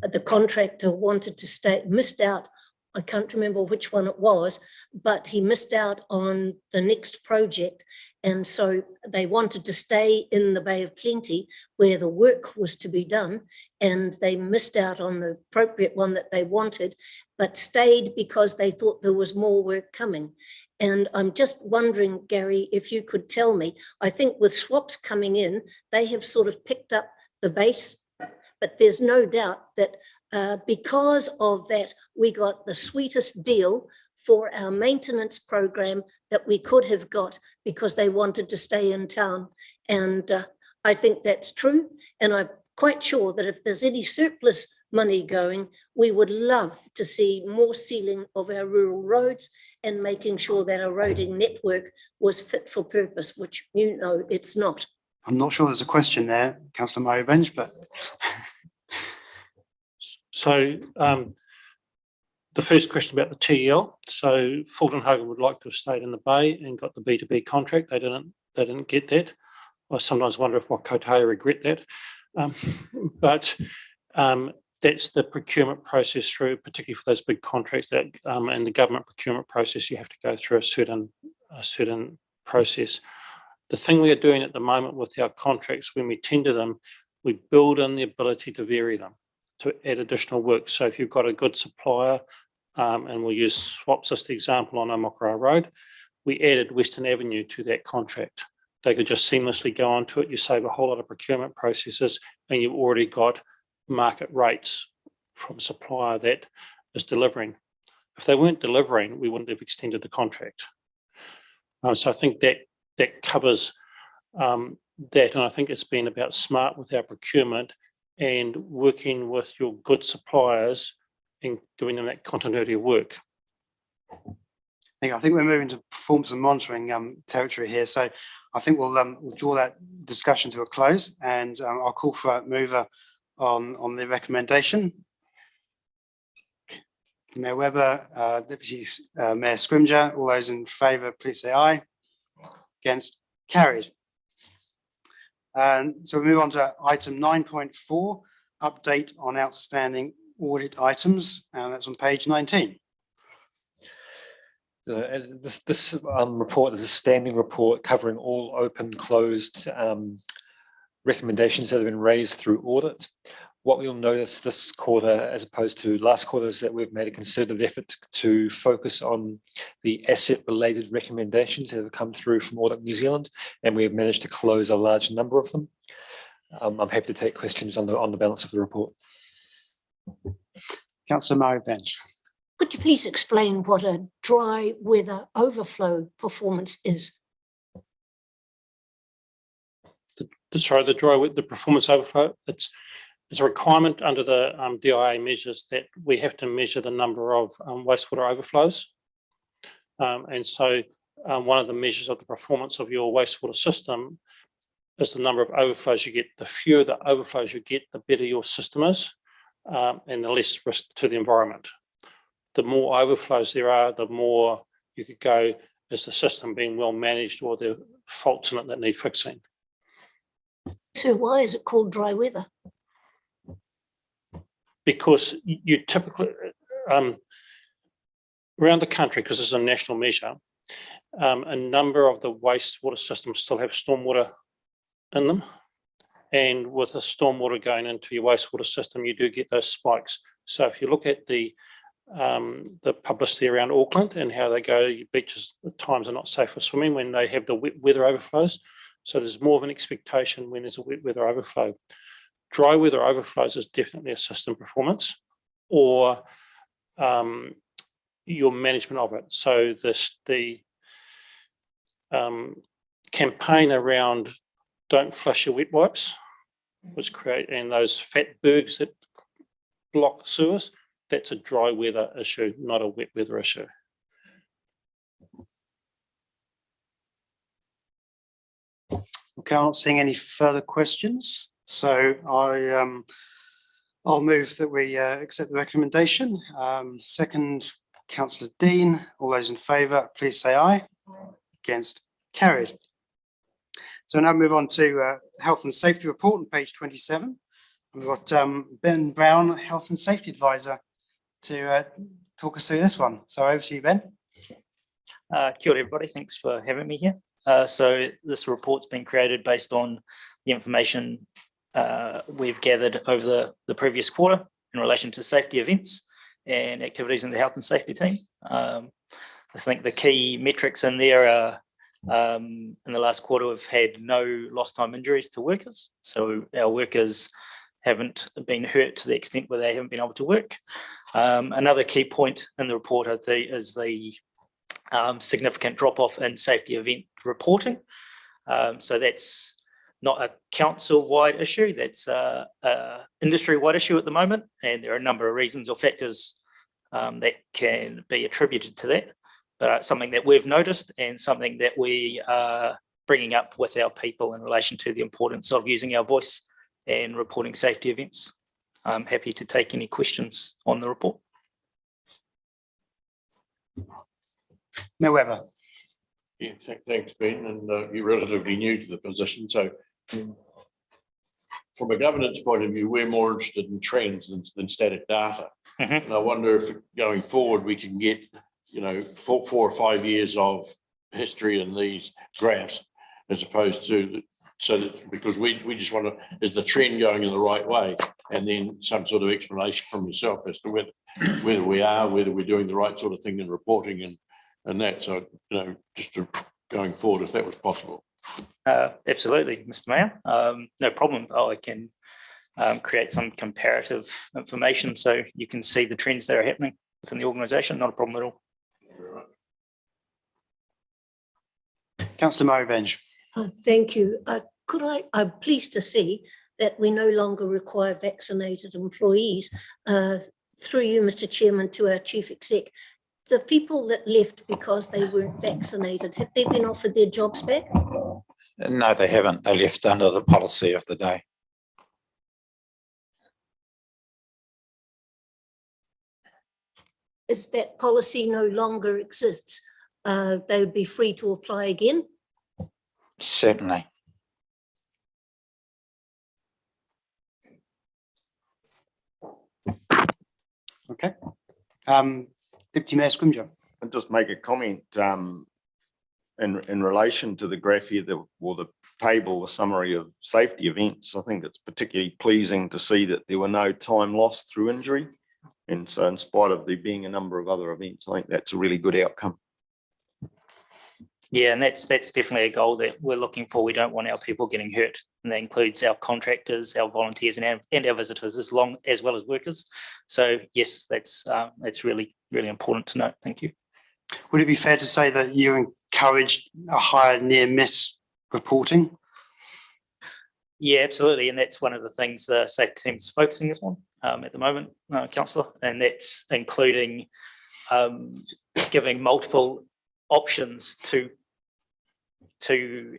The contractor wanted to stay, missed out, I can't remember which one it was, but he missed out on the next project. And so they wanted to stay in the Bay of Plenty where the work was to be done. And they missed out on the appropriate one that they wanted, but stayed because they thought there was more work coming. And I'm just wondering, Gary, if you could tell me, I think with swaps coming in, they have sort of picked up the base, but there's no doubt that because of that, we got the sweetest deal for our maintenance program that we could have got because they wanted to stay in town. And I think that's true. And I'm quite sure that if there's any surplus money going, we would love to see more sealing of our rural roads and making sure that our roading network was fit for purpose, which you know it's not. I'm not sure there's a question there, Councillor Murray Bench, but So the first question about the TEL. So Fulton Hogan would like to have stayed in the Bay and got the B2B contract. They didn't get that. I sometimes wonder if Waikotae regret that. But that's the procurement process through, particularly for those big contracts that and the government procurement process, you have to go through a certain process. The thing we are doing at the moment with our contracts, when we tender them, we build in the ability to vary them, to add additional work. So if you've got a good supplier, and we'll use swaps as the example on Omokara Road, we added Western Avenue to that contract. They could just seamlessly go onto it. You save a whole lot of procurement processes, and you've already got market rates from a supplier that is delivering. If they weren't delivering, we wouldn't have extended the contract. So I think that covers that, and I think it's been about smart with our procurement and working with your good suppliers and giving them that continuity of work. I think we're moving to performance and monitoring territory here. So I think we'll draw that discussion to a close, and I'll call for a mover on the recommendation. Mayor Webber, Deputy Mayor Scrimger, all those in favour, please say aye. Against? Carried. So we move on to item 9.4, update on outstanding audit items, and that's on page 19. This report is a standing report covering all open, closed recommendations that have been raised through audit. What we'll notice this quarter, as opposed to last quarter, is that we've made a concerted effort to focus on the asset-related recommendations that have come through from Audit New Zealand, and we have managed to close a large number of them. I'm happy to take questions on the balance of the report. Councillor Murray Bench. Could you please explain what a dry weather overflow performance is? The performance overflow, it's a requirement under the DIA measures that we have to measure the number of wastewater overflows. And so one of the measures of the performance of your wastewater system is the number of overflows you get. The fewer the overflows you get, the better your system is, and the less risk to the environment. The more overflows there are, the more you could go, is the system being well managed, or the faults in it that need fixing. So why is it called dry weather? Because you typically, around the country, because it's a national measure, a number of the wastewater systems still have stormwater in them. And with the stormwater going into your wastewater system, you do get those spikes. So if you look at the publicity around Auckland and how they go, beaches at times are not safe for swimming when they have the wet weather overflows. So there's more of an expectation when there's a wet weather overflow. Dry weather overflows is definitely a system performance, or your management of it. So the campaign around don't flush your wet wipes, which create, and those fat bergs that block sewers, that's a dry weather issue, not a wet weather issue. Okay, I'm not seeing any further questions. So I'll move that we accept the recommendation. Second, councillor Dean. All those in favour, please say aye. Against, carried. So now move on to health and safety report on page 27. We've got Ben Brown, Health and Safety Advisor, to talk us through this one. So over to you, Ben. Kia ora everybody, thanks for having me here. So this report's been created based on the information we've gathered over the previous quarter in relation to safety events and activities in the health and safety team. I think the key metrics in there are in the last quarter we've had no lost time injuries to workers. So our workers haven't been hurt to the extent where they haven't been able to work. Another key point in the report is the significant drop-off in safety event reporting. So that's not a council-wide issue, that's a industry-wide issue at the moment, and there are a number of reasons or factors that can be attributed to that, but something that we've noticed and something that we are bringing up with our people in relation to the importance of using our voice and reporting safety events. I'm happy to take any questions on the report. No Weber. Yeah, thanks, Ben, and you're relatively new to the position, so from a governance point of view, we're more interested in trends than static data. And I wonder if going forward we can get, 4 or 5 years of history in these graphs, as opposed to because we just want to, is the trend going in the right way, and then some sort of explanation from yourself as to whether we're doing the right sort of thing in reporting and that. So just going forward, if that was possible. Absolutely, Mr. Mayor. No problem. I can create some comparative information so you can see the trends that are happening within the organisation. Not a problem at all. Councillor Murray-Benj. Thank you. I'm pleased to see that we no longer require vaccinated employees. Through you, Mr. Chairman, to our Chief Exec, the people that left because they weren't vaccinated, have they been offered their jobs back? No, they haven't. They left under the policy of the day. Is that policy no longer exists? They would be free to apply again? Certainly. Okay. Deputy Mayor Scrimgeour. I'll just make a comment in relation to the graph here, the table, the summary of safety events. I think it's particularly pleasing to see that there were no time lost through injury. And so in spite of there being a number of other events, I think that's a really good outcome. Yeah, and that's definitely a goal that we're looking for. We don't want our people getting hurt, and that includes our contractors, our volunteers, and our visitors, as well as workers. So yes, that's really important to note. Thank you. Would it be fair to say that you encouraged a higher near miss reporting? Yeah, absolutely, and that's one of the things the safety team is focusing on at the moment, Councillor, and that's including giving multiple options to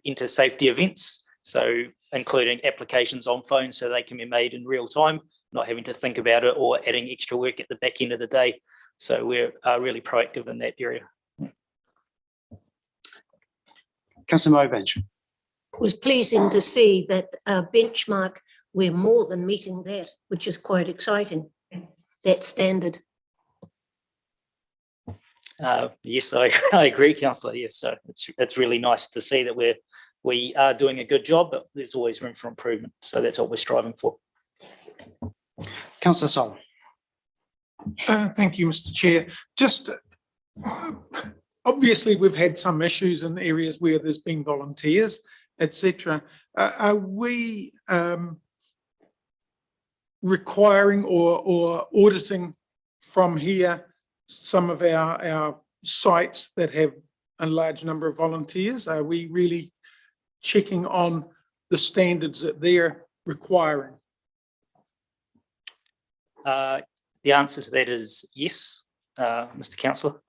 enter safety events, so including applications on phone so they can be made in real time, not having to think about it or adding extra work at the back end of the day. So we're really proactive in that area. Councillor Murray-Benj. It was pleasing to see that our benchmark, we're more than meeting that, which is quite exciting, that standard. Yes, I agree, Councillor. Yes, so it's really nice to see that we are doing a good job, but there's always room for improvement. So that's what we're striving for. Councillor Sol. Thank you, Mr. Chair. Just obviously we've had some issues in areas where there's been volunteers, etc. Are we requiring or auditing from here some of our sites that have a large number of volunteers? Are we really checking on the standards that they're requiring? The answer to that is yes, Mr. Councillor.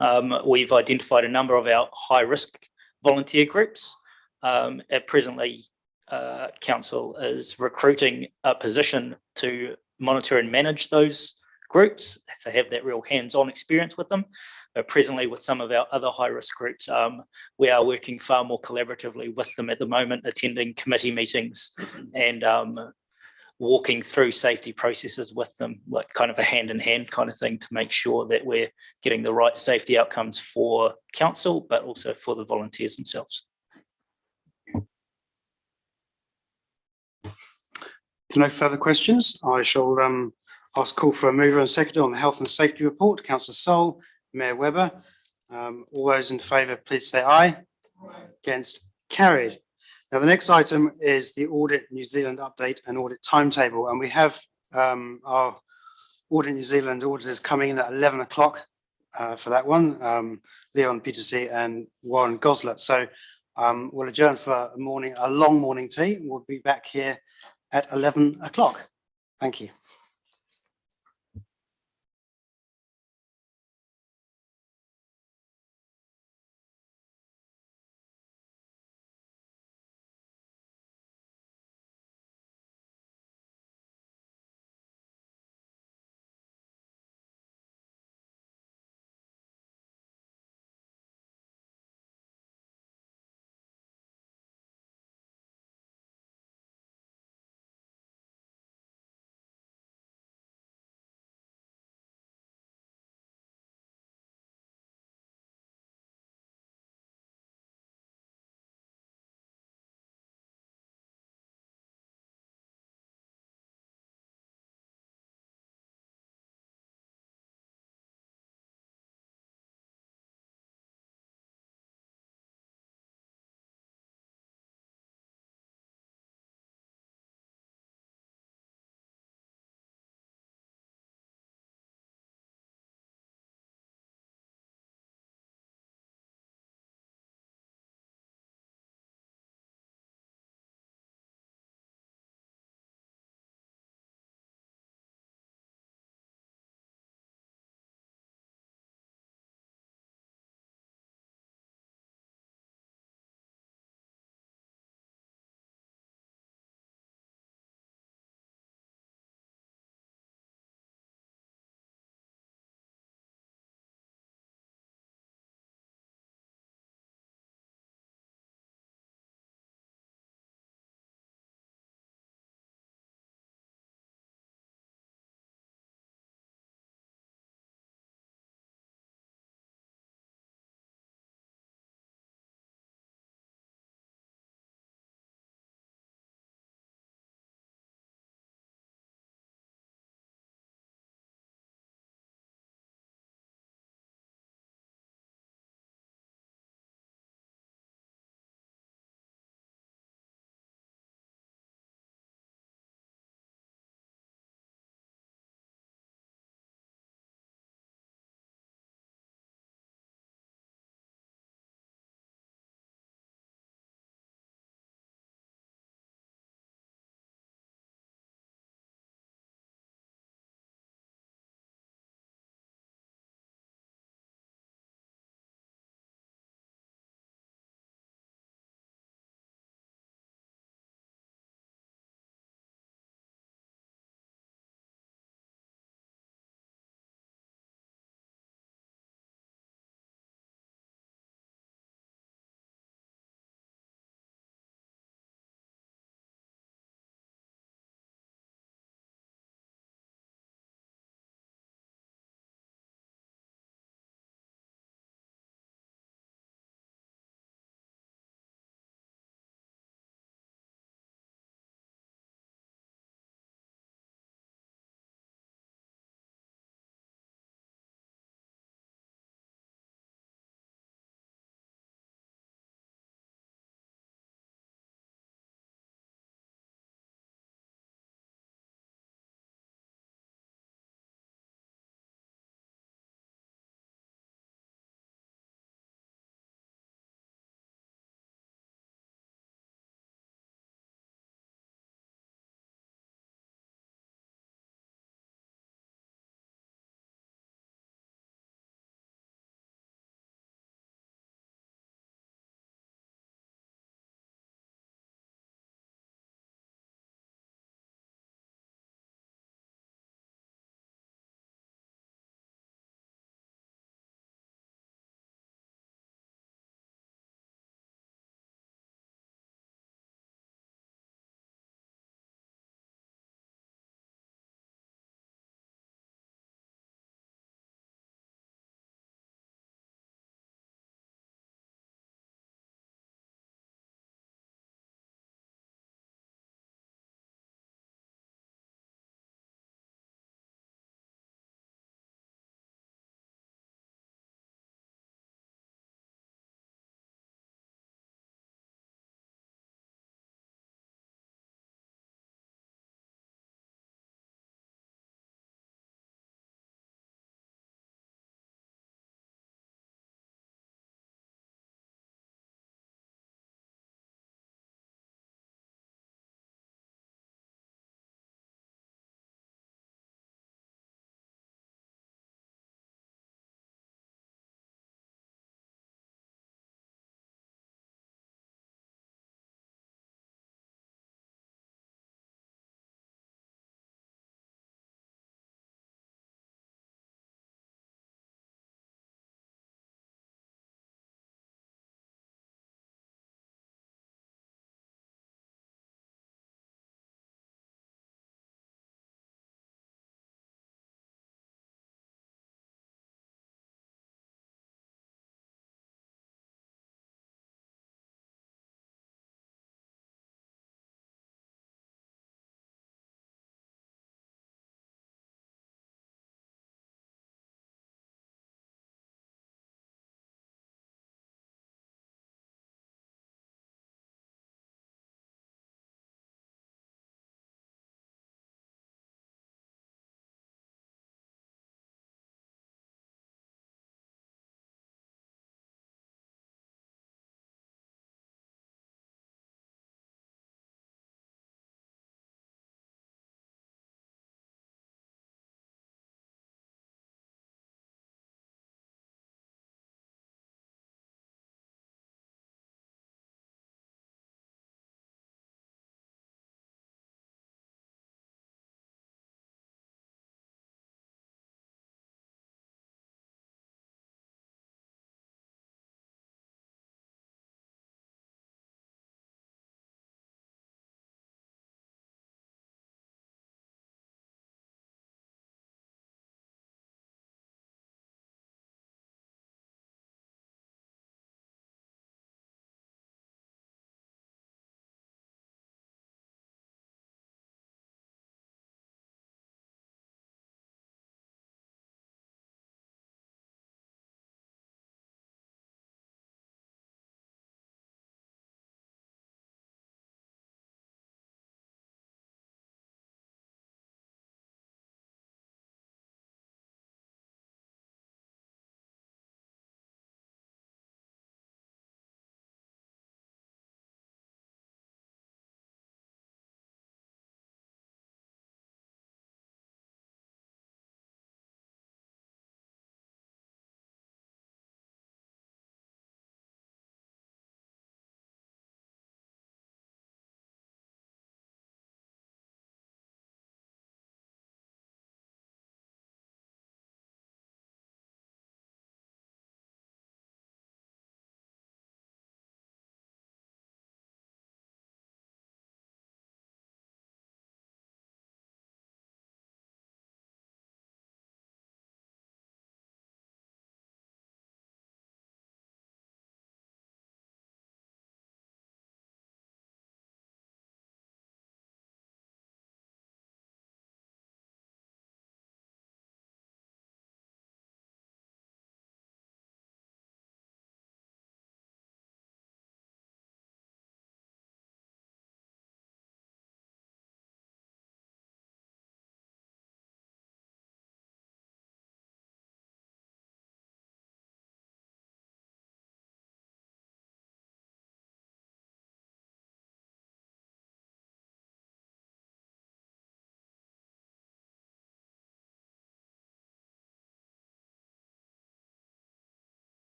We've identified a number of our high-risk volunteer groups. Presently, Council is recruiting a position to monitor and manage those groups, so have that real hands-on experience with them. But presently with some of our other high-risk groups, we are working far more collaboratively with them at the moment, attending committee meetings and walking through safety processes with them, like kind of a hand-in-hand kind of thing, to make sure that we're getting the right safety outcomes for council, but also for the volunteers themselves. If no further questions, I shall ask call for a mover and seconder on the health and safety report. Councillor Sol, Mayor Webber. All those in favour, please say aye. Against, carried. Now, the next item is the Audit New Zealand update and audit timetable. And we have our Audit New Zealand auditors coming in at 11 o'clock for that one, Leon Peterson and Warren Goslet. So we'll adjourn for a long morning tea. We'll be back here at 11 o'clock. Thank you.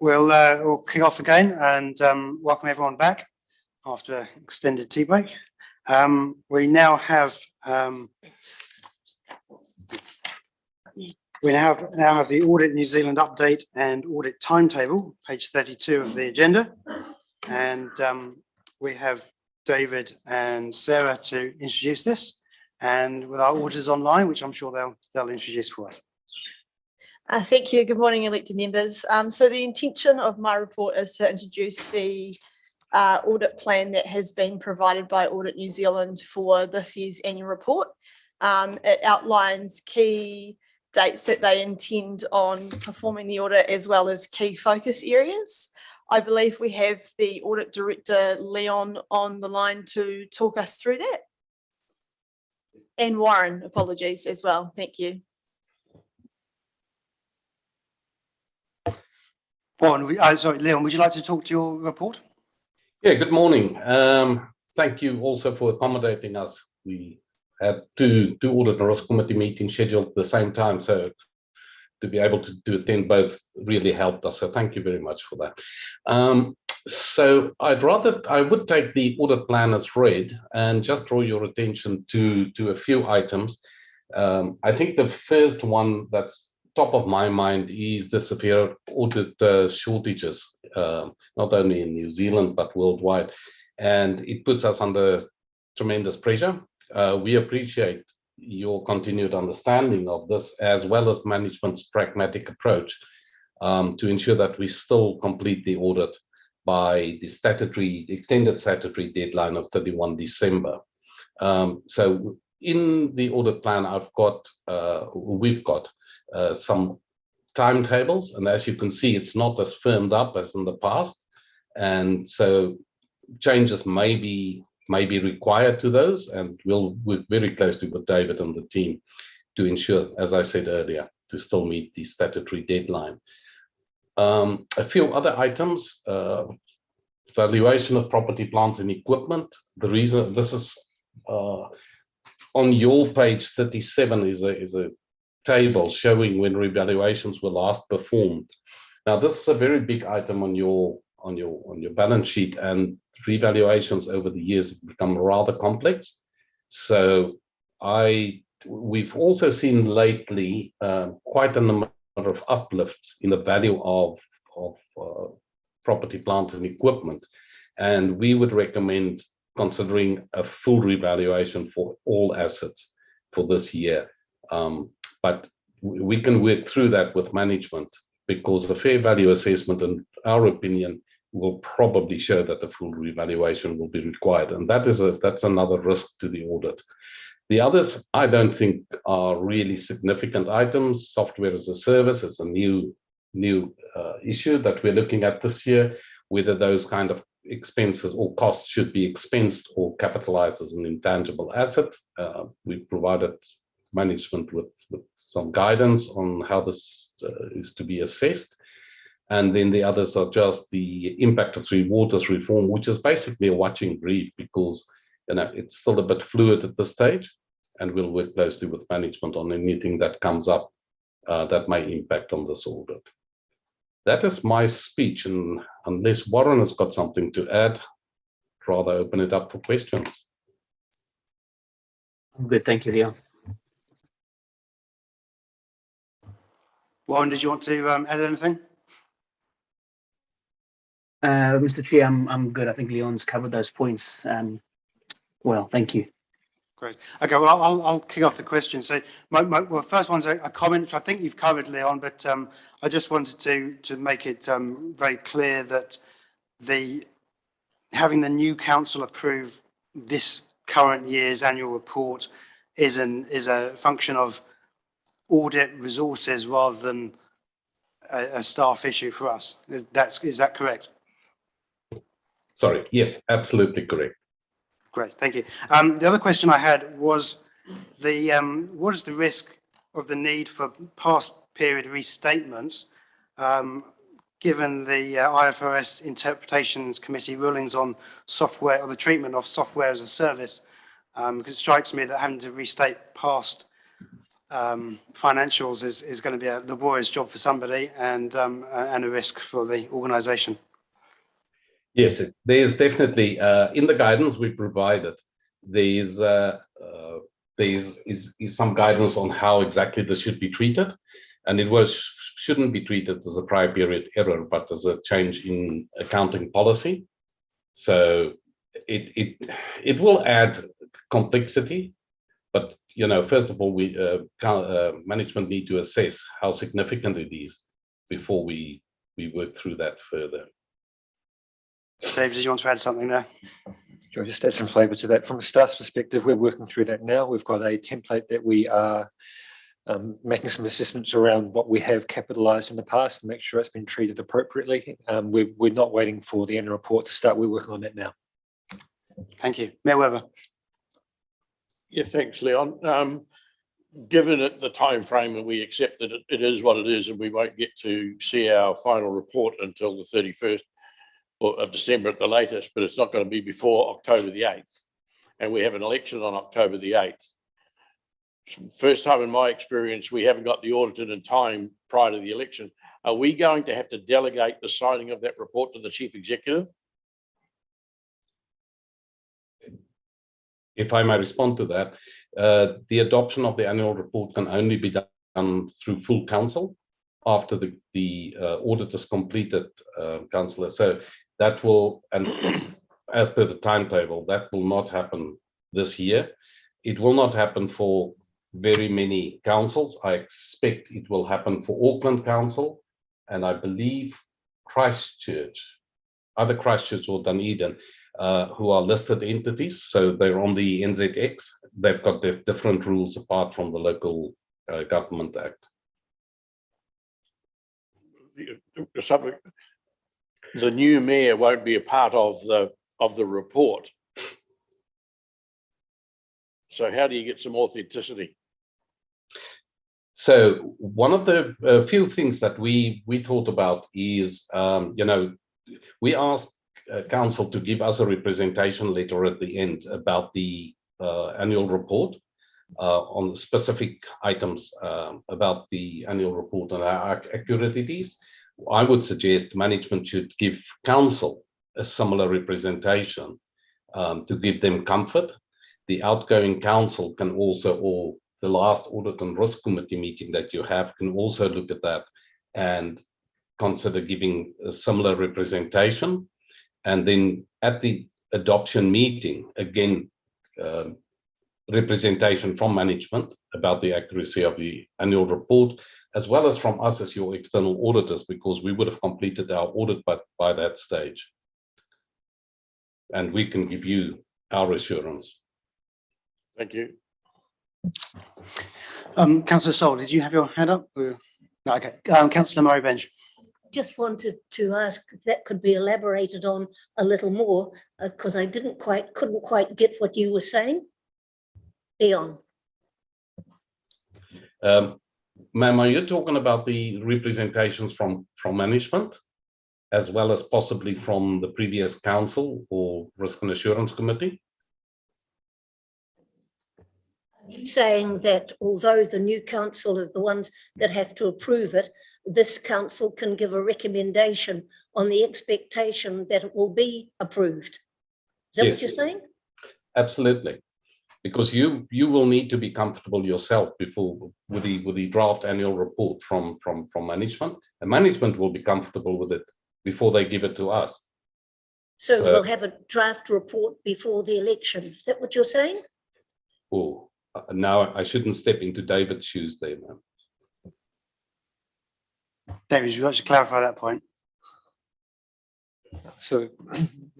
We'll kick off again and welcome everyone back after an extended tea break. We now have the Audit New Zealand update and audit timetable, page 32 of the agenda. And we have David and Sarah to introduce this, and with our auditors online, which I'm sure they'll introduce for us. Thank you. Good morning, elected members. So the intention of my report is to introduce the audit plan that has been provided by Audit New Zealand for this year's annual report. It outlines key dates that they intend on performing the audit, as well as key focus areas. I believe we have the Audit Director, Leon, on the line to talk us through that. And Warren, apologies as well. Thank you. Warren, sorry, Leon, would you like to talk to your report? Yeah, good morning. Thank you also for accommodating us. We had two audit and risk committee meetings scheduled at the same time, so to be able to attend both really helped us. So thank you very much for that. So I would take the audit plan as read and just draw your attention to a few items. I think the first one that's top of my mind is the severe audit shortages, not only in New Zealand, but worldwide. And it puts us under tremendous pressure. We appreciate your continued understanding of this, as well as management's pragmatic approach to ensure that we still complete the audit by the extended statutory deadline of 31 December. So in the audit plan, we've got some timetables, and as you can see, it's not as firmed up as in the past, and so changes may be required to those, and we'll work very closely with David and the team to ensure, as I said earlier, to still meet the statutory deadline. A few other items: valuation of property, plant, and equipment. The reason this is on your page 37 is a table showing when revaluations were last performed. Now, this is a very big item on your balance sheet, and revaluations over the years have become rather complex. So we've also seen lately quite a number of uplifts in the value of property, plant, and equipment, and we would recommend considering a full revaluation for all assets for this year. But we can work through that with management, because the fair value assessment, in our opinion, will probably show that the full revaluation will be required, and that's another risk to the audit. The others, I don't think, are really significant items. Software as a service is a new issue that we're looking at this year, whether those kind of expenses or costs should be expensed or capitalized as an intangible asset. We've provided management with some guidance on how this is to be assessed. And then the others are just the impact of Three Waters reform, which is basically a watching brief, because it's still a bit fluid at this stage, and we'll work closely with management on anything that comes up that may impact on this audit. That is my speech, and unless Warren has got something to add, I'd rather open it up for questions. Good, thank you, Leon. Warren, did you want to add anything? Mr. Chair, I'm good. I think Leon's covered those points well. Thank you. Great. Okay, well, I'll kick off the question. So well, first one's a comment, which I think you've covered, Leon, but I just wanted to make it very clear that having the new council approve this current year's annual report is a function of audit resources rather than a staff issue for us. Is that correct? Sorry, yes, absolutely correct. Great, thank you. The other question I had was what is the risk of the need for past period restatements given the IFRS Interpretations Committee rulings on software, or the treatment of software as a service? Because it strikes me that having to restate past financials is going to be a laborious job for somebody and a risk for the organisation. Yes, there's definitely in the guidance we provided, there's some guidance on how exactly this should be treated, and it shouldn't be treated as a prior period error, but as a change in accounting policy. So it will add complexity, but first of all, we management need to assess how significant it is before we work through that further. Dave, did you want to add something there? Can I just add some flavour to that? From a staff's perspective, we're working through that now. We've got a template that we are making some assessments around what we have capitalised in the past and make sure it's been treated appropriately. We're not waiting for the annual report to start. We're working on that now. Thank you. Mayor Webber. Yeah, thanks, Leon. Given it the time frame, and we accept that it is what it is, and we won't get to see our final report until the 31st of December at the latest, but it's not going to be before October the 8th. And we have an election on October the 8th. First time in my experience, we haven't got the audited in time prior to the election. Are we going to have to delegate the signing of that report to the Chief Executive? If I may respond to that, the adoption of the annual report can only be done through full council after the audit is completed, councillor. So that will, and as per the timetable, that will not happen this year. It will not happen for very many councils. I expect it will happen for Auckland Council, and I believe Christchurch, either Christchurch or Dunedin, who are listed entities. So they're on the NZX. They've got their different rules apart from the Local Government Act. The new mayor won't be a part of the report. So how do you get some authenticity? So one of the few things that we thought about is, we asked council to give us a representation letter at the end about the annual report on specific items about the annual report and how accurate it is. I would suggest management should give council a similar representation to give them comfort. The outgoing council can also, or the last Audit and Risk Committee meeting that you have, can also look at that and consider giving a similar representation. And then at the adoption meeting, again, representation from management about the accuracy of the annual report, as well as from us as your external auditors, because we would have completed our audit by that stage. And we can give you our assurance. Thank you. Councillor Sol, did you have your hand up? No, okay. Councillor Murray Bench. Just wanted to ask if that could be elaborated on a little more, because I couldn't quite get what you were saying. Leon. Ma'am, are you talking about the representations from management, as well as possibly from the previous council or Risk and Assurance Committee? Saying that although the new council are the ones that have to approve it, this council can give a recommendation on the expectation that it will be approved. Is that what you're saying? Absolutely, because you will need to be comfortable yourself before with the draft annual report from management, and management will be comfortable with it before they give it to us. So we'll have a draft report before the election. Is that what you're saying? Oh, now I shouldn't step into David's shoes there, ma'am. David, would you like to clarify that point? So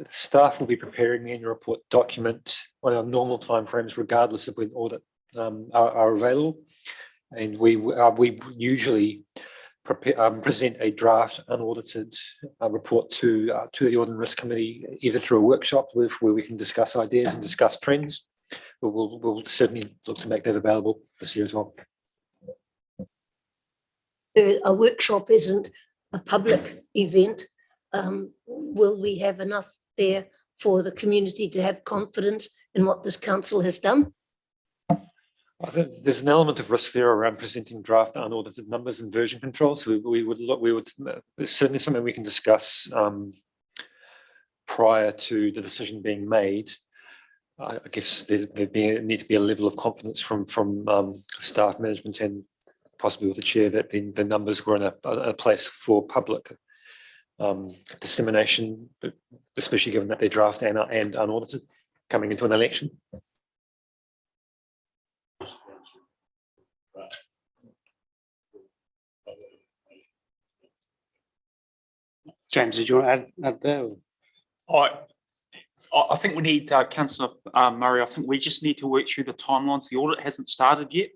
staff will be preparing the annual report document on our normal timeframes, regardless of when audit are available. And we usually present a draft unaudited report to the Audit and Risk Committee, either through a workshop where we can discuss ideas and discuss trends. We'll certainly look to make that available this year as well. A workshop isn't a public event. Will we have enough there for the community to have confidence in what this council has done? I think there's an element of risk there around presenting draft unaudited numbers and version control. So it's certainly something we can discuss prior to the decision being made. I guess there need to be a level of confidence from staff management and possibly with the chair that the numbers were in a place for public dissemination, but especially given that they're draft and unaudited coming into an election. James, did you want to add there? I think we need, Councillor Murray, I think we just need to work through the timelines. The audit hasn't started yet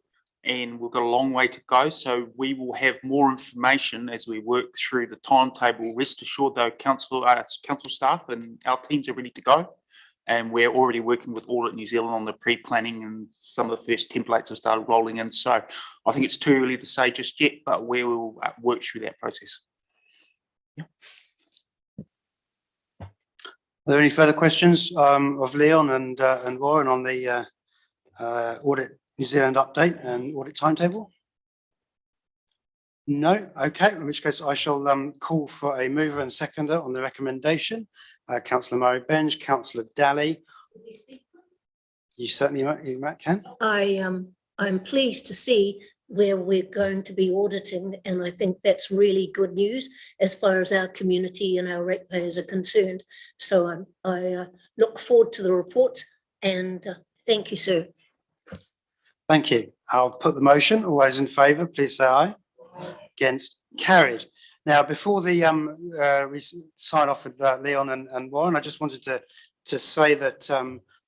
and we've got a long way to go. So we will have more information as we work through the timetable. Rest assured though, council staff and our teams are ready to go. And we're already working with Audit New Zealand on the pre-planning and some of the first templates have started rolling in. So I think it's too early to say just yet, but we will work through that process. Yeah. Are there any further questions of Leon and Warren on the Audit New Zealand update and audit timetable? No? Okay, in which case I shall call for a mover and seconder on the recommendation. Councillor Murray Benj, Councillor Daly. You certainly can. I'm pleased to see where we're going to be auditing, and I think that's really good news as far as our community and our ratepayers are concerned. So I look forward to the reports and thank you, sir. Thank you. I'll put the motion. All those in favour, please say aye. Against, carried. Now, before we sign off with Leon and Warren, I just wanted to say that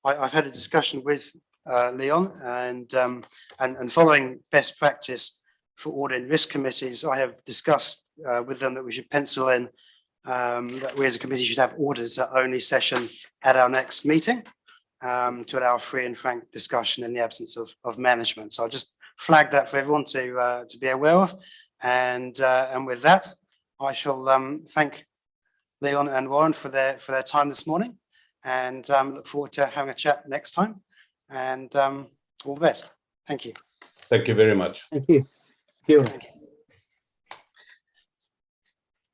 I've had a discussion with Leon and following best practice for audit and risk committees, I have discussed with them that we should pencil in that we as a committee should have auditor only session at our next meeting to allow free and frank discussion in the absence of management. So I'll just flag that for everyone to be aware of. And with that, I shall thank Leon and Warren for their time this morning, and look forward to having a chat next time. And all the best. Thank you. Thank you very much. Thank you. Thank you.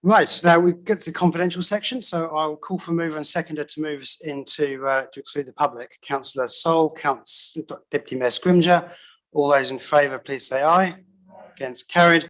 Right, now we get to the confidential section. So I'll call for mover and seconder to move us into to exclude the public. Councillor Sol, Deputy Mayor Scrimger. All those in favour, please say aye. Against, carried.